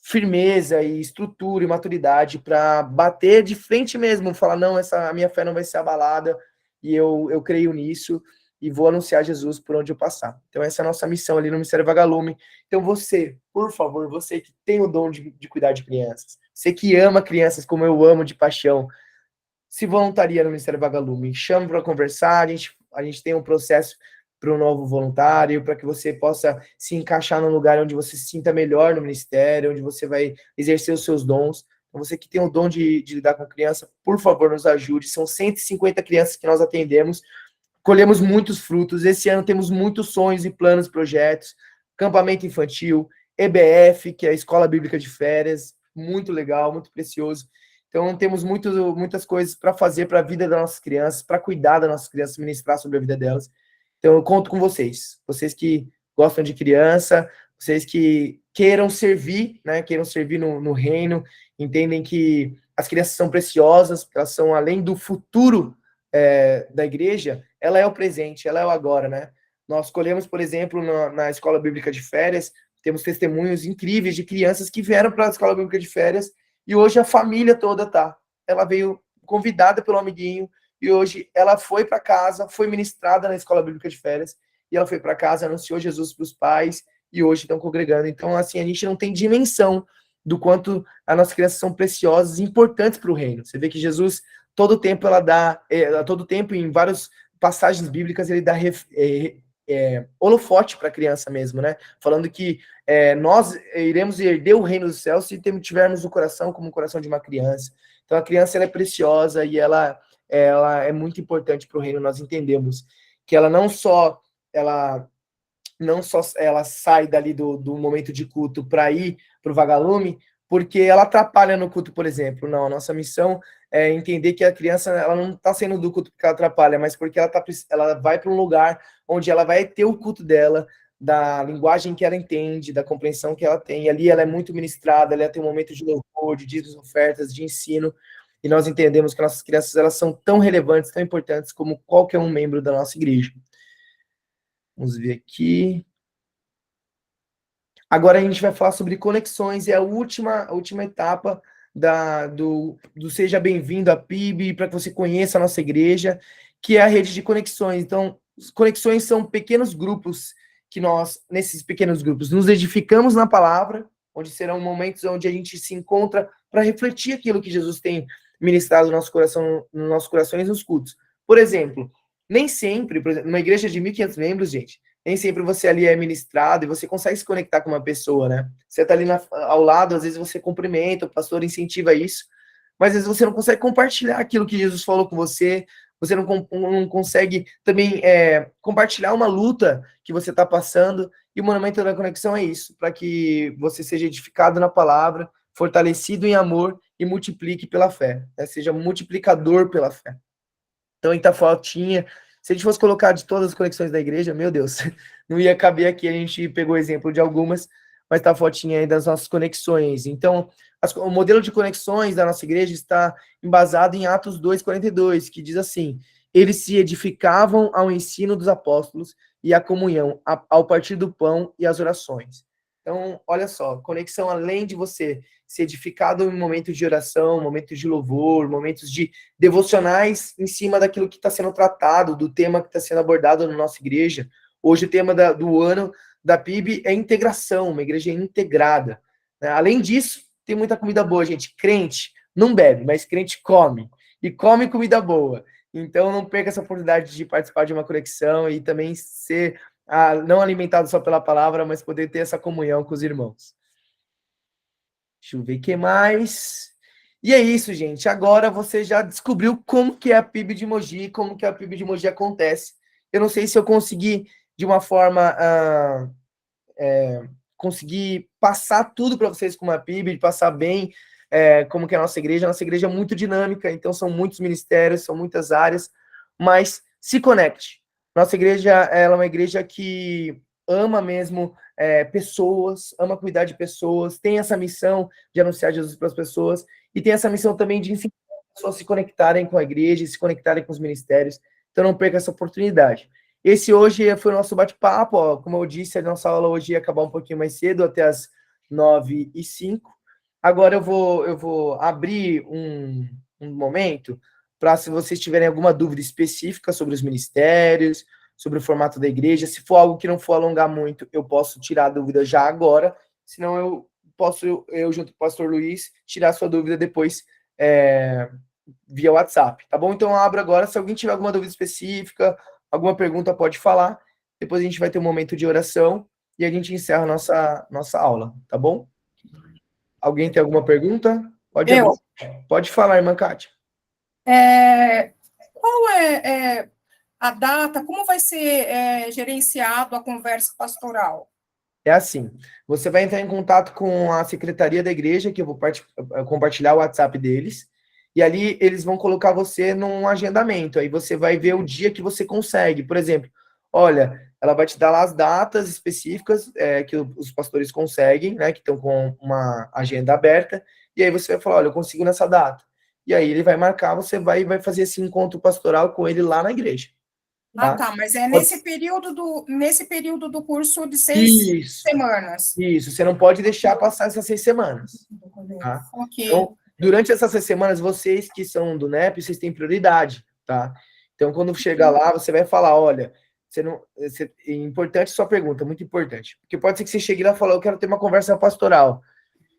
firmeza e estrutura e maturidade para bater de frente mesmo, falar, não, a minha fé não vai ser abalada, e eu creio nisso, e vou anunciar Jesus por onde eu passar. Então, essa é a nossa missão ali no Ministério Vagalume. Então, você, por favor, você que tem o dom de cuidar de crianças, você que ama crianças como eu amo de paixão, se voluntaria no Ministério Vagalume, chama para conversar, a gente tem um processo para um novo voluntário, para que você possa se encaixar num lugar onde você se sinta melhor no ministério, onde você vai exercer os seus dons. Então, você que tem o dom de lidar com criança, por favor, nos ajude. São 150 crianças que nós atendemos, colhemos muitos frutos. Esse ano temos muitos sonhos e planos, projetos, campamento infantil, EBF, que é a Escola Bíblica de Férias, muito legal, muito precioso. Então, temos muitas coisas para fazer para a vida das nossas crianças, para cuidar das nossas crianças, ministrar sobre a vida delas. Então, eu conto com vocês. Vocês que gostam de criança, vocês que queiram servir, né? Queiram servir no reino, entendem que as crianças são preciosas, porque elas são além do futuro da igreja, ela é o presente, ela é o agora, né? Nós escolhemos, por exemplo, na Escola Bíblica de Férias, temos testemunhos incríveis de crianças que vieram para a Escola Bíblica de Férias e hoje a família toda tá. Ela veio convidada pelo amiguinho e hoje ela foi para casa, foi ministrada na Escola Bíblica de Férias e ela foi para casa, anunciou Jesus para os pais e hoje estão congregando. Então, assim, a gente não tem dimensão do quanto as nossas crianças são preciosas e importantes para o reino. Você vê que Jesus todo tempo todo tempo em várias passagens bíblicas ele dá holofote para a criança mesmo, né? Falando que nós iremos herder o reino dos céus se tivermos o coração como o coração de uma criança. Então a criança ela é preciosa e ela é muito importante para o reino. Nós entendemos que ela não só ela sai dali do momento de culto para ir para o vagalume, porque ela atrapalha no culto, por exemplo. Não, a nossa missão é entender que a criança ela não está saindo do culto porque ela atrapalha, mas porque ela vai para um lugar onde ela vai ter o culto dela, da linguagem que ela entende, da compreensão que ela tem. E ali ela é muito ministrada, ela tem um momento de louvor, de dízimos, ofertas, de ensino. E nós entendemos que nossas crianças elas são tão relevantes, tão importantes como qualquer um membro da nossa igreja. Vamos ver aqui. Agora a gente vai falar sobre conexões, é a última etapa do Seja Bem-vindo à PIB, para que você conheça a nossa igreja, que é a rede de conexões. Então, conexões são pequenos grupos que nós, nesses pequenos grupos, nos edificamos na palavra, onde serão momentos onde a gente se encontra para refletir aquilo que Jesus tem ministrado no nosso coração, nos nossos corações nos cultos. Por exemplo, nem sempre, por exemplo, numa igreja de 1.500 membros, gente, nem sempre você ali é ministrado e você consegue se conectar com uma pessoa, né? Você tá ali ao lado, às vezes você cumprimenta, o pastor incentiva isso, mas às vezes você não consegue compartilhar aquilo que Jesus falou com você, você não consegue também compartilhar uma luta que você está passando, e o Monumento da Conexão é isso, para que você seja edificado na palavra, fortalecido em amor e multiplique pela fé, né? Seja multiplicador pela fé. Então, em fotinha. Se a gente fosse colocar de todas as conexões da igreja, meu Deus, não ia caber aqui. A gente pegou exemplo de algumas, mas tá a fotinha aí das nossas conexões. Então, o modelo de conexões da nossa igreja está embasado em Atos 2:42, que diz assim: eles se edificavam ao ensino dos apóstolos e à comunhão, ao partir do pão e às orações. Então, olha só, conexão além de você ser edificado em momentos de oração, momentos de louvor, momentos de devocionais em cima daquilo que está sendo tratado, do tema que está sendo abordado na nossa igreja. Hoje o tema do ano da PIB é integração, uma igreja integrada. Além disso, tem muita comida boa, gente. Crente não bebe, mas crente come. E come comida boa. Então não perca essa oportunidade de participar de uma conexão e também ser não alimentado só pela palavra, mas poder ter essa comunhão com os irmãos. Deixa eu ver o que mais. E é isso, gente. Agora você já descobriu como que é a PIB de Mogi, como que a PIB de Mogi acontece. Eu não sei se eu consegui, de uma forma, conseguir passar tudo para vocês com uma PIB, passar bem como que é a nossa igreja. A nossa igreja é muito dinâmica, então são muitos ministérios, são muitas áreas, mas se conecte. Nossa igreja ela é uma igreja que ama mesmo pessoas, ama cuidar de pessoas, tem essa missão de anunciar Jesus para as pessoas, e tem essa missão também de ensinar as pessoas a se conectarem com a igreja, se conectarem com os ministérios. Então não perca essa oportunidade. Esse hoje foi o nosso bate-papo, como eu disse, a nossa aula hoje ia acabar um pouquinho mais cedo, até as 9h05. Agora eu vou abrir um momento para, se vocês tiverem alguma dúvida específica sobre os ministérios, sobre o formato da igreja, se for algo que não for alongar muito, eu posso tirar a dúvida já agora, senão eu posso, junto com o pastor Luiz, tirar a sua dúvida depois via WhatsApp, tá bom? Então eu abro agora, se alguém tiver alguma dúvida específica, alguma pergunta, pode falar, depois a gente vai ter um momento de oração e a gente encerra a nossa aula, tá bom? Alguém tem alguma pergunta? Pode falar, irmã Kátia. Qual é a data, como vai ser gerenciado a conversa pastoral? É assim, você vai entrar em contato com a secretaria da igreja, que eu vou compartilhar o WhatsApp deles, e ali eles vão colocar você num agendamento, aí você vai ver o dia que você consegue. Por exemplo, olha, ela vai te dar lá as datas específicas que os pastores conseguem, né, que estão com uma agenda aberta, e aí você vai falar, olha, eu consigo nessa data. E aí ele vai marcar, você vai fazer esse encontro pastoral com ele lá na igreja. Tá, mas é nesse período do curso de 6 semanas. Isso, você não pode deixar passar essas 6 semanas. Tá? Okay. Então, durante essas 6 semanas, vocês que são do NEP, vocês têm prioridade, tá? Então, quando chegar lá, você vai falar, olha, é importante sua pergunta, muito importante. Porque pode ser que você chegue lá e fale, eu quero ter uma conversa pastoral.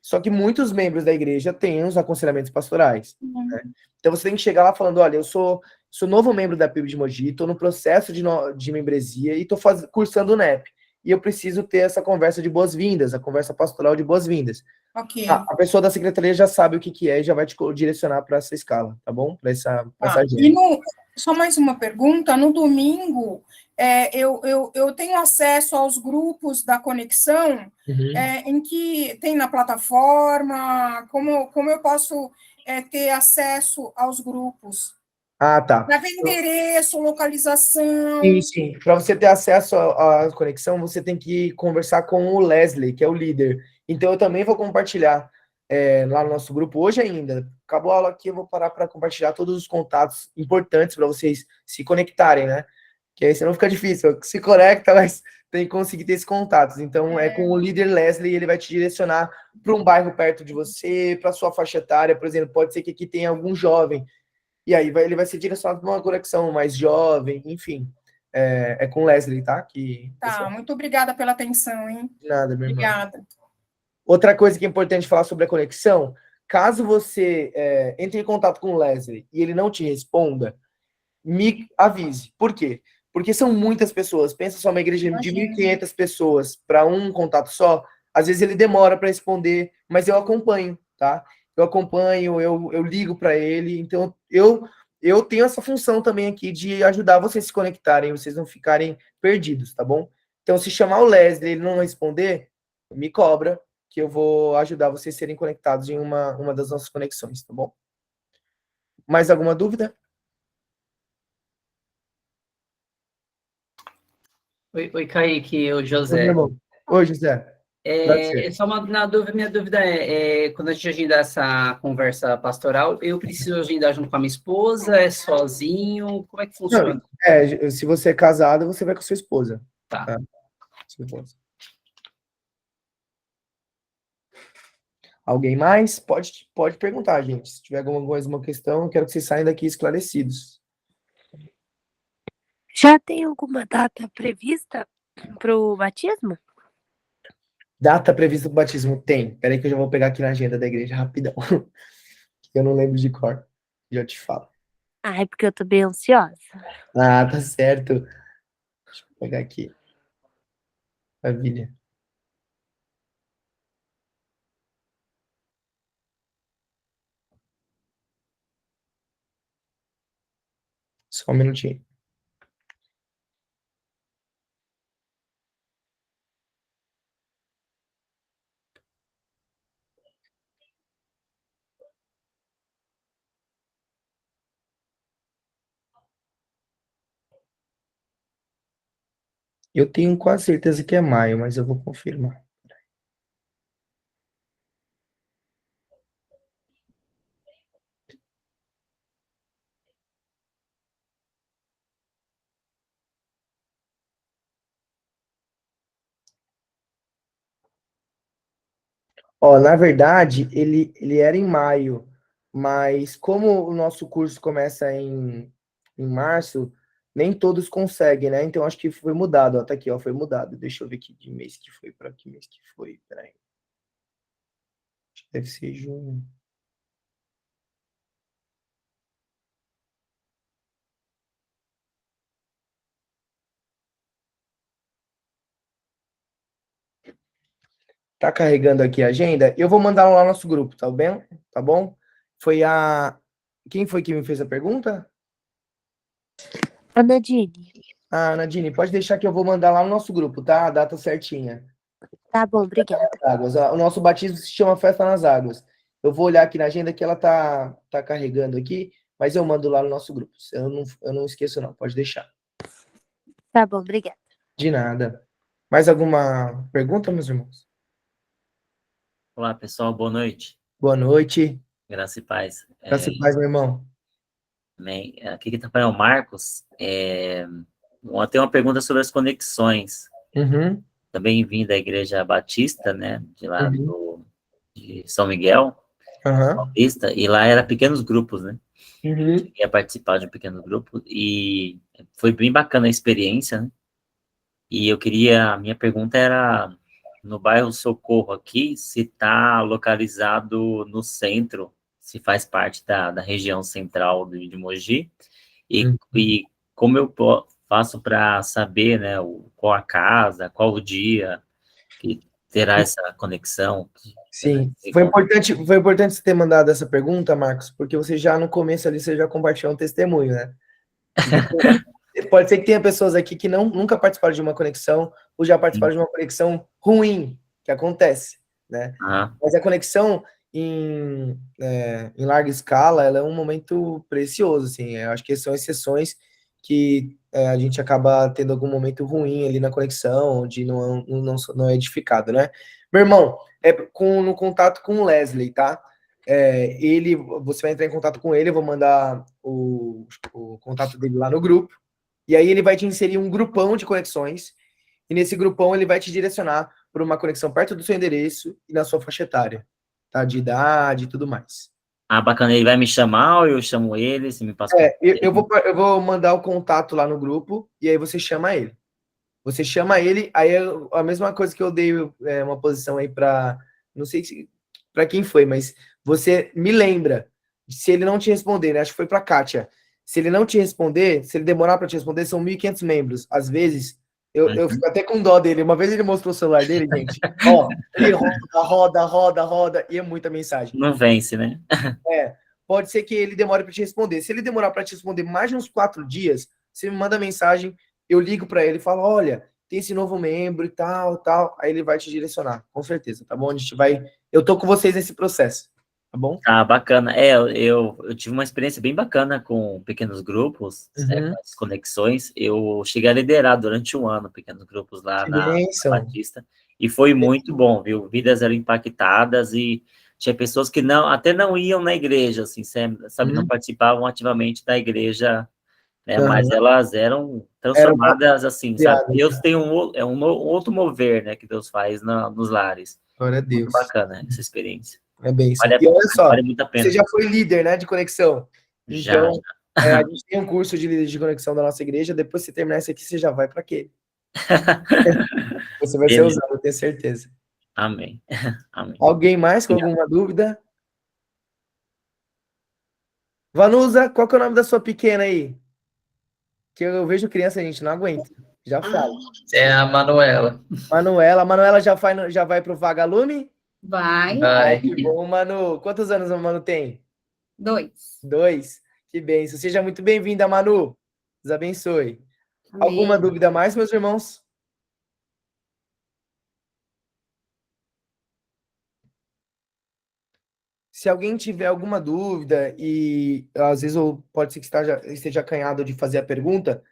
Só que muitos membros da igreja têm os aconselhamentos pastorais. Né? Então, você tem que chegar lá falando, olha, eu sou novo membro da PIB de Mogi, estou no processo de membresia e estou cursando o NEP. E eu preciso ter essa conversa de boas-vindas, a conversa pastoral de boas-vindas. Ok. A pessoa da secretaria já sabe o que é e já vai te direcionar para essa escala, tá bom? Para essa agenda. E só mais uma pergunta, no domingo, eu tenho acesso aos grupos da conexão, em que tem na plataforma, como eu posso ter acesso aos grupos? Ah, tá. Para ver endereço, localização. Sim. Para você ter acesso à conexão, você tem que conversar com o Leslie, que é o líder. Então, eu também vou compartilhar lá no nosso grupo hoje ainda. Acabou a aula aqui, eu vou parar para compartilhar todos os contatos importantes para vocês se conectarem, né? Que aí senão fica difícil. Se conecta, mas tem que conseguir ter esses contatos. Então, é com o líder Leslie, ele vai te direcionar para um bairro perto de você, para sua faixa etária, por exemplo. Pode ser que aqui tenha algum jovem. E aí ele vai ser direcionado para uma conexão mais jovem, enfim. É com o Leslie, tá? Tá, muito obrigada pela atenção, hein? De nada, minha irmã. Obrigada. Outra coisa que é importante falar sobre a conexão, caso você entre em contato com o Leslie e ele não te responda, me avise. Por quê? Porque são muitas pessoas. Pensa só, uma igreja de 1.500 pessoas para um contato só, às vezes ele demora para responder, mas eu acompanho, tá? Eu acompanho, eu ligo para ele, então eu tenho essa função também aqui de ajudar vocês a se conectarem, vocês não ficarem perdidos, tá bom? Então, se chamar o Leslie e ele não responder, me cobra, que eu vou ajudar vocês a serem conectados em uma das nossas conexões, tá bom? Mais alguma dúvida? Oi, Kaique, o José. Oi, José. Só minha dúvida quando a gente agendar essa conversa pastoral, eu preciso agendar junto com a minha esposa, é sozinho, como é que funciona? Se você é casado, você vai com a sua esposa. Tá. Sua esposa. Alguém mais? Pode perguntar, gente. Se tiver alguma questão, eu quero que vocês saiam daqui esclarecidos. Já tem alguma data prevista para o batismo? Data prevista para o batismo? Tem. Peraí que eu já vou pegar aqui na agenda da igreja rapidão. Eu não lembro de cor. Já te falo. Ah, é porque eu tô bem ansiosa. Ah, tá certo. Deixa eu pegar aqui. Maravilha. Só um minutinho. Eu tenho quase certeza que é maio, mas eu vou confirmar. Ó, na verdade, ele era em maio, mas como o nosso curso começa em março, nem todos conseguem, né? Então acho que foi mudado, ó, tá aqui, ó, foi mudado. Deixa eu ver que de mês que foi para que mês que foi, peraí. Acho que deve ser junho. Tá carregando aqui a agenda? Eu vou mandar lá no nosso grupo, tá bem? Tá bom? Quem foi que me fez a pergunta? A Nadine. Ah, Nadine, pode deixar que eu vou mandar lá no nosso grupo, tá? A data certinha. Tá bom, obrigada. O nosso batismo se chama Festa nas Águas. Eu vou olhar aqui na agenda que ela tá carregando aqui, mas eu mando lá no nosso grupo. Eu não esqueço, não. Pode deixar. Tá bom, obrigada. De nada. Mais alguma pergunta, meus irmãos? Olá, pessoal. Boa noite. Boa noite. Graça e paz. Graça e paz, meu irmão. Amém. Aqui que está falando é o Marcos. Tem uma pergunta sobre as conexões. Uhum. Também vim da Igreja Batista, né? De lá de São Miguel, Paulista, e lá era pequenos grupos, né? Uhum. Ia participar de um pequeno grupo e foi bem bacana a experiência, né? E a minha pergunta era, no bairro Socorro aqui, se está localizado no centro, se faz parte da região central de Mogi, e como eu faço para saber, né, qual a casa, qual o dia, que terá essa conexão? Sim, foi importante você ter mandado essa pergunta, Marcos, porque você já no começo ali, você já compartilhou um testemunho, né? Pode ser que tenha pessoas aqui que nunca participaram de uma conexão, ou já participaram de uma conexão ruim, que acontece, né? Mas a conexão em larga escala, ela é um momento precioso, assim, eu acho que são exceções que a gente acaba tendo algum momento ruim ali na conexão, onde não é edificado, né? Meu irmão, no contato com o Leslie, tá? Você vai entrar em contato com ele, eu vou mandar o contato dele lá no grupo, e aí ele vai te inserir um grupão de conexões, e nesse grupão ele vai te direcionar para uma conexão perto do seu endereço e na sua faixa etária, tá? De idade e tudo mais. Bacana, ele vai me chamar ou eu chamo ele, se me passa... eu vou mandar o contato lá no grupo, e aí você chama ele. Você chama ele, aí a mesma coisa que eu dei uma posição aí para, não sei para quem foi, mas você me lembra, se ele não te responder, né? Acho que foi para Kátia. Se ele não te responder, se ele demorar para te responder, são 1.500 membros. Às vezes, eu fico até com dó dele. Uma vez ele mostrou o celular dele, gente. Ó, ele roda, e é muita mensagem. Não vence, né? Pode ser que ele demore para te responder. Se ele demorar para te responder mais de uns 4 dias, você me manda mensagem, eu ligo para ele e falo, olha, tem esse novo membro e tal, aí ele vai te direcionar, com certeza, tá bom? Eu tô com vocês nesse processo, tá bom? Bacana. Eu tive uma experiência bem bacana com pequenos grupos, com as conexões. Eu cheguei a liderar durante um ano pequenos grupos lá na Batista, e foi muito bom, viu? Vidas eram impactadas e tinha pessoas que até não iam na igreja, assim, sabe, não participavam ativamente da igreja, né? Mas elas eram transformadas, assim, sabe? Deus tem um outro mover, né, que Deus faz nos lares. Glória a Deus. Muito bacana essa experiência. É bem isso. E olha só, vale muito a pena. Você já foi líder, né, de conexão. Já. Então, a gente tem um curso de líder de conexão da nossa igreja, depois que você terminar esse aqui, você já vai para aquele. Você vai ser usado, eu tenho certeza. Amém. Amém. Alguém mais com alguma dúvida? Vanusa, qual que é o nome da sua pequena aí? Que eu vejo criança, a gente não aguenta. Já fala. É a Manuela. Manuela. A Manuela já vai pro Vagalume? Vai. Ai, que bom, Manu. Quantos anos a Manu tem? 2. 2. Que bênção. Seja muito bem-vinda, Manu. Deus abençoe. Amém. Alguma dúvida mais, meus irmãos? Se alguém tiver alguma dúvida e às vezes pode ser que esteja acanhado de fazer a pergunta,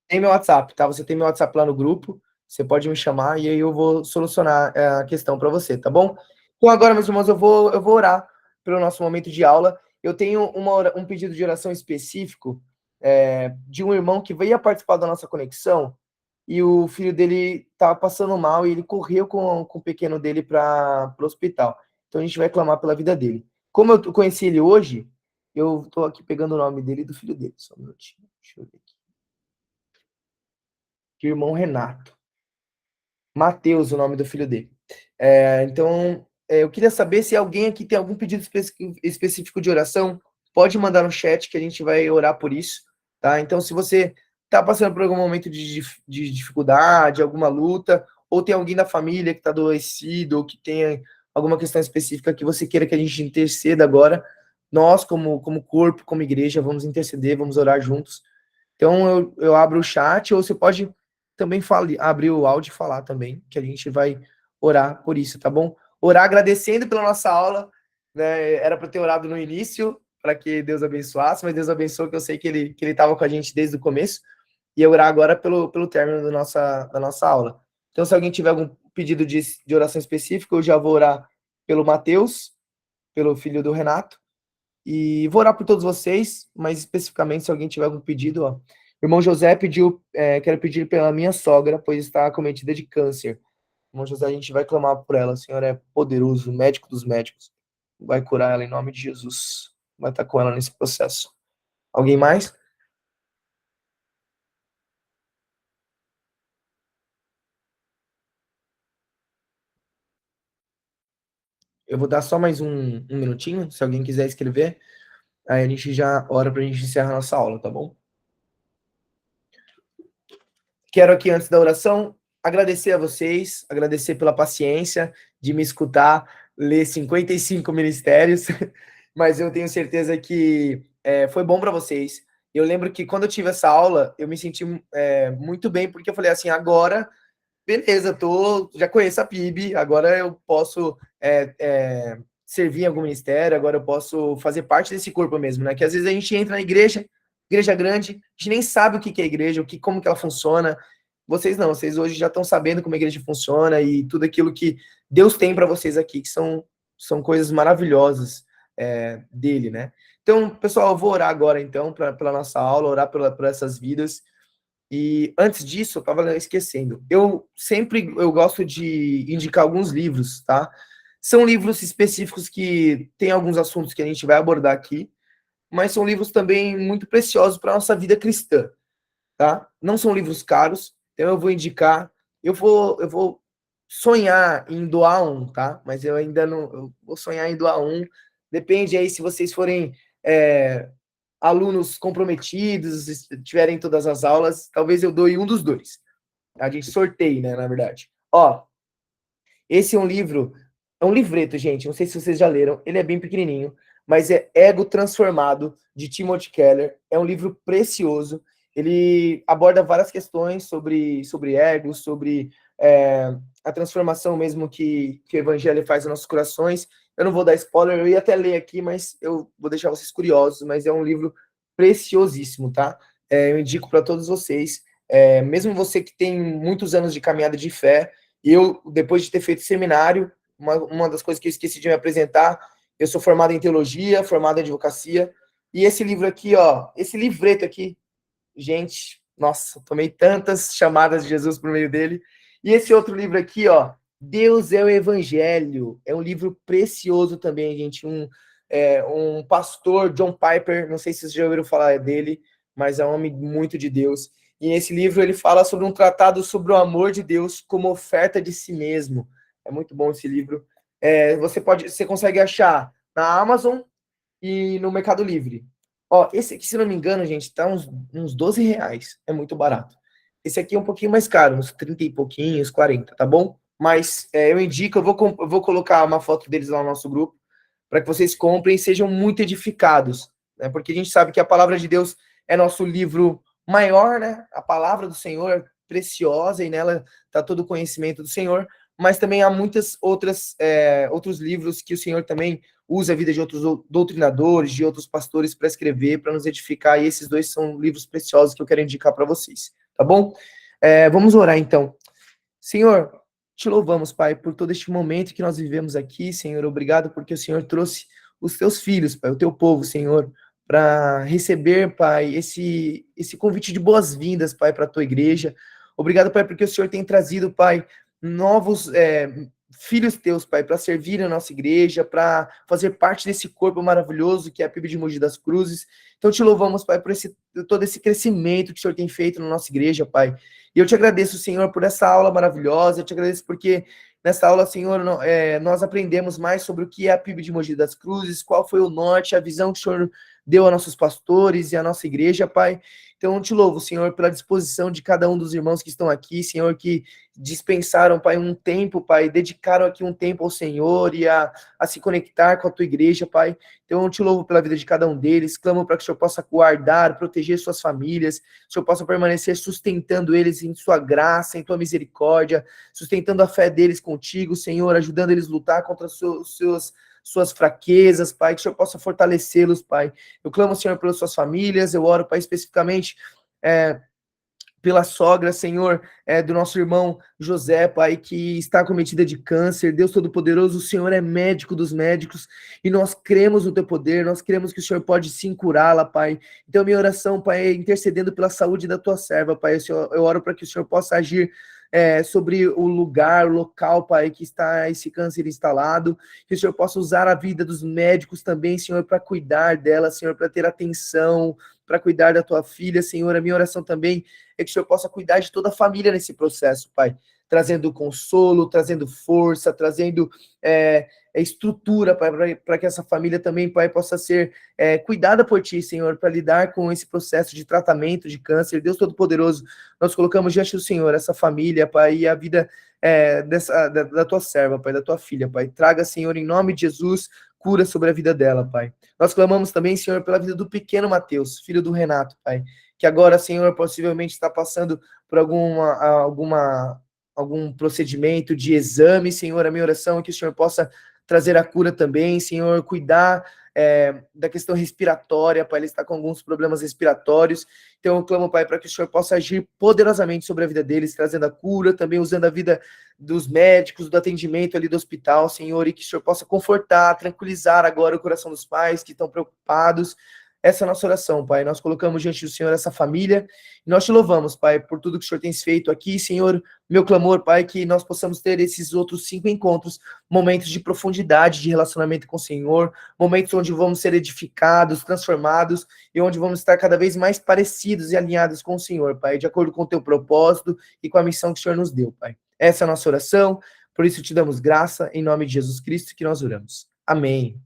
tem meu WhatsApp, tá? Você tem meu WhatsApp lá no grupo, você pode me chamar e aí eu vou solucionar a questão para você, tá bom? Então agora, meus irmãos, eu vou orar pelo nosso momento de aula. Eu tenho um pedido de oração específico de um irmão que veio participar da nossa conexão e o filho dele estava passando mal e ele correu com o pequeno dele para o hospital. Então a gente vai clamar pela vida dele. Como eu conheci ele hoje, eu estou aqui pegando o nome dele e do filho dele. Só um minutinho. Deixa eu ver aqui. Irmão Renato. Mateus, o nome do filho dele. Então, eu queria saber se alguém aqui tem algum pedido específico de oração, pode mandar no chat que a gente vai orar por isso, tá? Então, se você está passando por algum momento de dificuldade, alguma luta, ou tem alguém da família que está adoecido, ou que tem alguma questão específica que você queira que a gente interceda agora, nós, como corpo, como igreja, vamos interceder, vamos orar juntos. Então, eu abro o chat, ou você pode também abrir o áudio e falar também, que a gente vai orar por isso, tá bom? Orar agradecendo pela nossa aula, né? Era para ter orado no início, para que Deus abençoasse, mas Deus abençoou, que eu sei que ele estava com a gente desde o começo, e orar agora pelo término da nossa aula. Então, se alguém tiver algum pedido de oração específico, eu já vou orar pelo Mateus, pelo filho do Renato, e vou orar por todos vocês, mas especificamente, se alguém tiver algum pedido, ó. O irmão José pediu, quero pedir pela minha sogra, pois está acometida de câncer. Irmão José, a gente vai clamar por ela. O Senhor é poderoso, médico dos médicos. Vai curar ela em nome de Jesus. Vai estar com ela nesse processo. Alguém mais? Eu vou dar só mais um minutinho, se alguém quiser escrever. Aí a gente já ora para a gente encerrar a nossa aula, tá bom? Quero aqui, antes da oração, agradecer a vocês, agradecer pela paciência de me escutar ler 55 ministérios, mas eu tenho certeza que foi bom para vocês. Eu lembro que quando eu tive essa aula, eu me senti muito bem, porque eu falei assim, agora, beleza, já conheço a PIB, agora eu posso servir em algum ministério, agora eu posso fazer parte desse corpo mesmo, né? Que às vezes a gente entra na igreja grande, a gente nem sabe o que é igreja, como que ela funciona. Vocês não, vocês hoje já estão sabendo como a igreja funciona e tudo aquilo que Deus tem para vocês aqui, que são coisas maravilhosas dele, né? Então, pessoal, eu vou orar agora, então, pela nossa aula, orar por essas vidas. E antes disso, eu estava esquecendo. Eu gosto de indicar alguns livros, tá? São livros específicos que tem alguns assuntos que a gente vai abordar aqui, mas são livros também muito preciosos para a nossa vida cristã, tá? Não são livros caros, então eu vou indicar. Eu vou sonhar em doar um, tá? Mas eu ainda não... Eu vou sonhar em doar um. Depende aí se vocês forem alunos comprometidos, tiverem todas as aulas, talvez eu doe um dos dois. A gente sorteia, né, na verdade. Ó, esse é um livro, é um livreto, gente, não sei se vocês já leram, ele é bem pequenininho, mas é Ego Transformado, de Timothy Keller. É um livro precioso, ele aborda várias questões sobre ego, sobre a transformação mesmo que o evangelho faz nos nossos corações. Eu não vou dar spoiler, eu ia até ler aqui, mas eu vou deixar vocês curiosos, mas é um livro preciosíssimo, tá? Eu indico para todos vocês, mesmo você que tem muitos anos de caminhada de fé. Eu, depois de ter feito seminário, uma das coisas que eu esqueci de me apresentar, eu sou formado em teologia, formado em advocacia, e esse livro aqui, ó, esse livreto aqui, gente, nossa, tomei tantas chamadas de Jesus por meio dele. E esse outro livro aqui, ó, Deus é o Evangelho, é um livro precioso também, gente. Um pastor, John Piper, não sei se vocês já ouviram falar dele, mas é um homem muito de Deus. E nesse livro ele fala sobre um tratado sobre o amor de Deus como oferta de si mesmo. É muito bom esse livro. Você consegue achar na Amazon e no Mercado Livre. Ó, esse aqui, se não me engano, gente, tá uns 12 reais. É muito barato. Esse aqui é um pouquinho mais caro, uns 30 e pouquinhos, 40, tá bom? Mas eu indico, eu vou colocar uma foto deles lá no nosso grupo, para que vocês comprem e sejam muito edificados, né? Porque a gente sabe que a palavra de Deus é nosso livro maior, né? A palavra do Senhor é preciosa e nela está todo o conhecimento do Senhor, mas também há muitas outros livros que o Senhor também usa a vida de outros doutrinadores, de outros pastores para escrever, para nos edificar, e esses dois são livros preciosos que eu quero indicar para vocês, tá bom? Vamos orar então. Senhor, te louvamos, Pai, por todo este momento que nós vivemos aqui, Senhor. Obrigado porque o Senhor trouxe os teus filhos, Pai, o teu povo, Senhor, para receber, Pai, esse convite de boas-vindas, Pai, para a tua igreja. Obrigado, Pai, porque o Senhor tem trazido, Pai, novos filhos teus, Pai, para servir a nossa igreja, para fazer parte desse corpo maravilhoso que é a PIB de Mogi das Cruzes. Então te louvamos, Pai, por todo esse crescimento que o Senhor tem feito na nossa igreja, Pai. E eu te agradeço, Senhor, por essa aula maravilhosa. Eu te agradeço porque nessa aula, Senhor, nós aprendemos mais sobre o que é a PIB de Mogi das Cruzes, qual foi o norte, a visão que o Senhor deu a nossos pastores e a nossa igreja, Pai. Então, eu te louvo, Senhor, pela disposição de cada um dos irmãos que estão aqui, Senhor, que dispensaram, Pai, um tempo, Pai, dedicaram aqui um tempo ao Senhor e a se conectar com a tua igreja, Pai. Então, eu te louvo pela vida de cada um deles, clamo para que o Senhor possa guardar, proteger suas famílias, que o Senhor possa permanecer sustentando eles em sua graça, em tua misericórdia, sustentando a fé deles contigo, Senhor, ajudando eles a lutar contra suas fraquezas, Pai, que o Senhor possa fortalecê-los, Pai. Eu clamo, Senhor, pelas suas famílias, eu oro, Pai, especificamente pela sogra, Senhor, do nosso irmão José, Pai, que está acometida de câncer. Deus Todo-Poderoso, o Senhor é médico dos médicos, e nós cremos no teu poder, nós cremos que o Senhor pode sim curá-la, Pai. Então, minha oração, Pai, é intercedendo pela saúde da tua serva, Pai. Eu oro para que o Senhor possa agir sobre o local, Pai, que está esse câncer instalado, que o Senhor possa usar a vida dos médicos também, Senhor, para cuidar dela, Senhor, para ter atenção, para cuidar da tua filha, Senhor. A minha oração também é que o Senhor possa cuidar de toda a família nesse processo, Pai. trazendo consolo, trazendo força, trazendo estrutura, Pai, para que essa família também, Pai, possa ser cuidada por Ti, Senhor, para lidar com esse processo de tratamento de câncer. Deus Todo-Poderoso, nós colocamos diante do Senhor essa família, Pai, e a vida da Tua serva, Pai, da Tua filha, Pai. Traga, Senhor, em nome de Jesus, cura sobre a vida dela, Pai. Nós clamamos também, Senhor, pela vida do pequeno Mateus, filho do Renato, Pai, que agora, Senhor, possivelmente está passando por algum procedimento de exame, Senhor. A minha oração é que o Senhor possa trazer a cura também, Senhor, cuidar da questão respiratória, Pai, ele está com alguns problemas respiratórios, então eu clamo, Pai, para que o Senhor possa agir poderosamente sobre a vida deles, trazendo a cura, também usando a vida dos médicos, do atendimento ali do hospital, Senhor, e que o Senhor possa confortar, tranquilizar agora o coração dos pais que estão preocupados. Essa é a nossa oração, Pai. Nós colocamos diante do Senhor essa família e nós te louvamos, Pai, por tudo que o Senhor tem feito aqui, Senhor. Meu clamor, Pai, que nós possamos ter esses outros 5 encontros, momentos de profundidade de relacionamento com o Senhor, momentos onde vamos ser edificados, transformados e onde vamos estar cada vez mais parecidos e alinhados com o Senhor, Pai, de acordo com o teu propósito e com a missão que o Senhor nos deu, Pai. Essa é a nossa oração, por isso te damos graça, em nome de Jesus Cristo que nós oramos. Amém.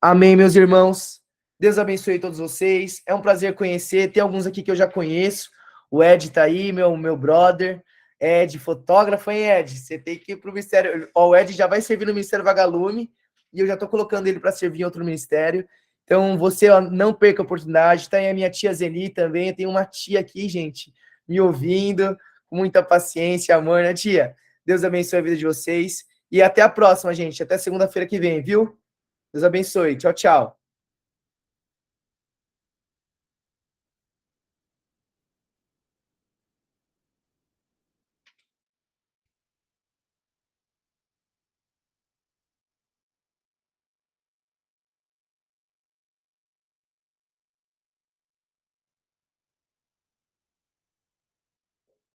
Amém, meus irmãos. Deus abençoe todos vocês. É um prazer conhecer. Tem alguns aqui que eu já conheço. O Ed tá aí, meu brother. Ed, fotógrafo, hein, Ed? Você tem que ir pro ministério. Ó, o Ed já vai servir no Ministério Vagalume e eu já tô colocando ele para servir em outro ministério. Então, você não perca a oportunidade. Tá aí a minha tia Zeni também. Eu tenho uma tia aqui, gente, me ouvindo, com muita paciência e amor, né, tia? Deus abençoe a vida de vocês. E até a próxima, gente. Até segunda-feira que vem, viu? Deus abençoe. Tchau, tchau.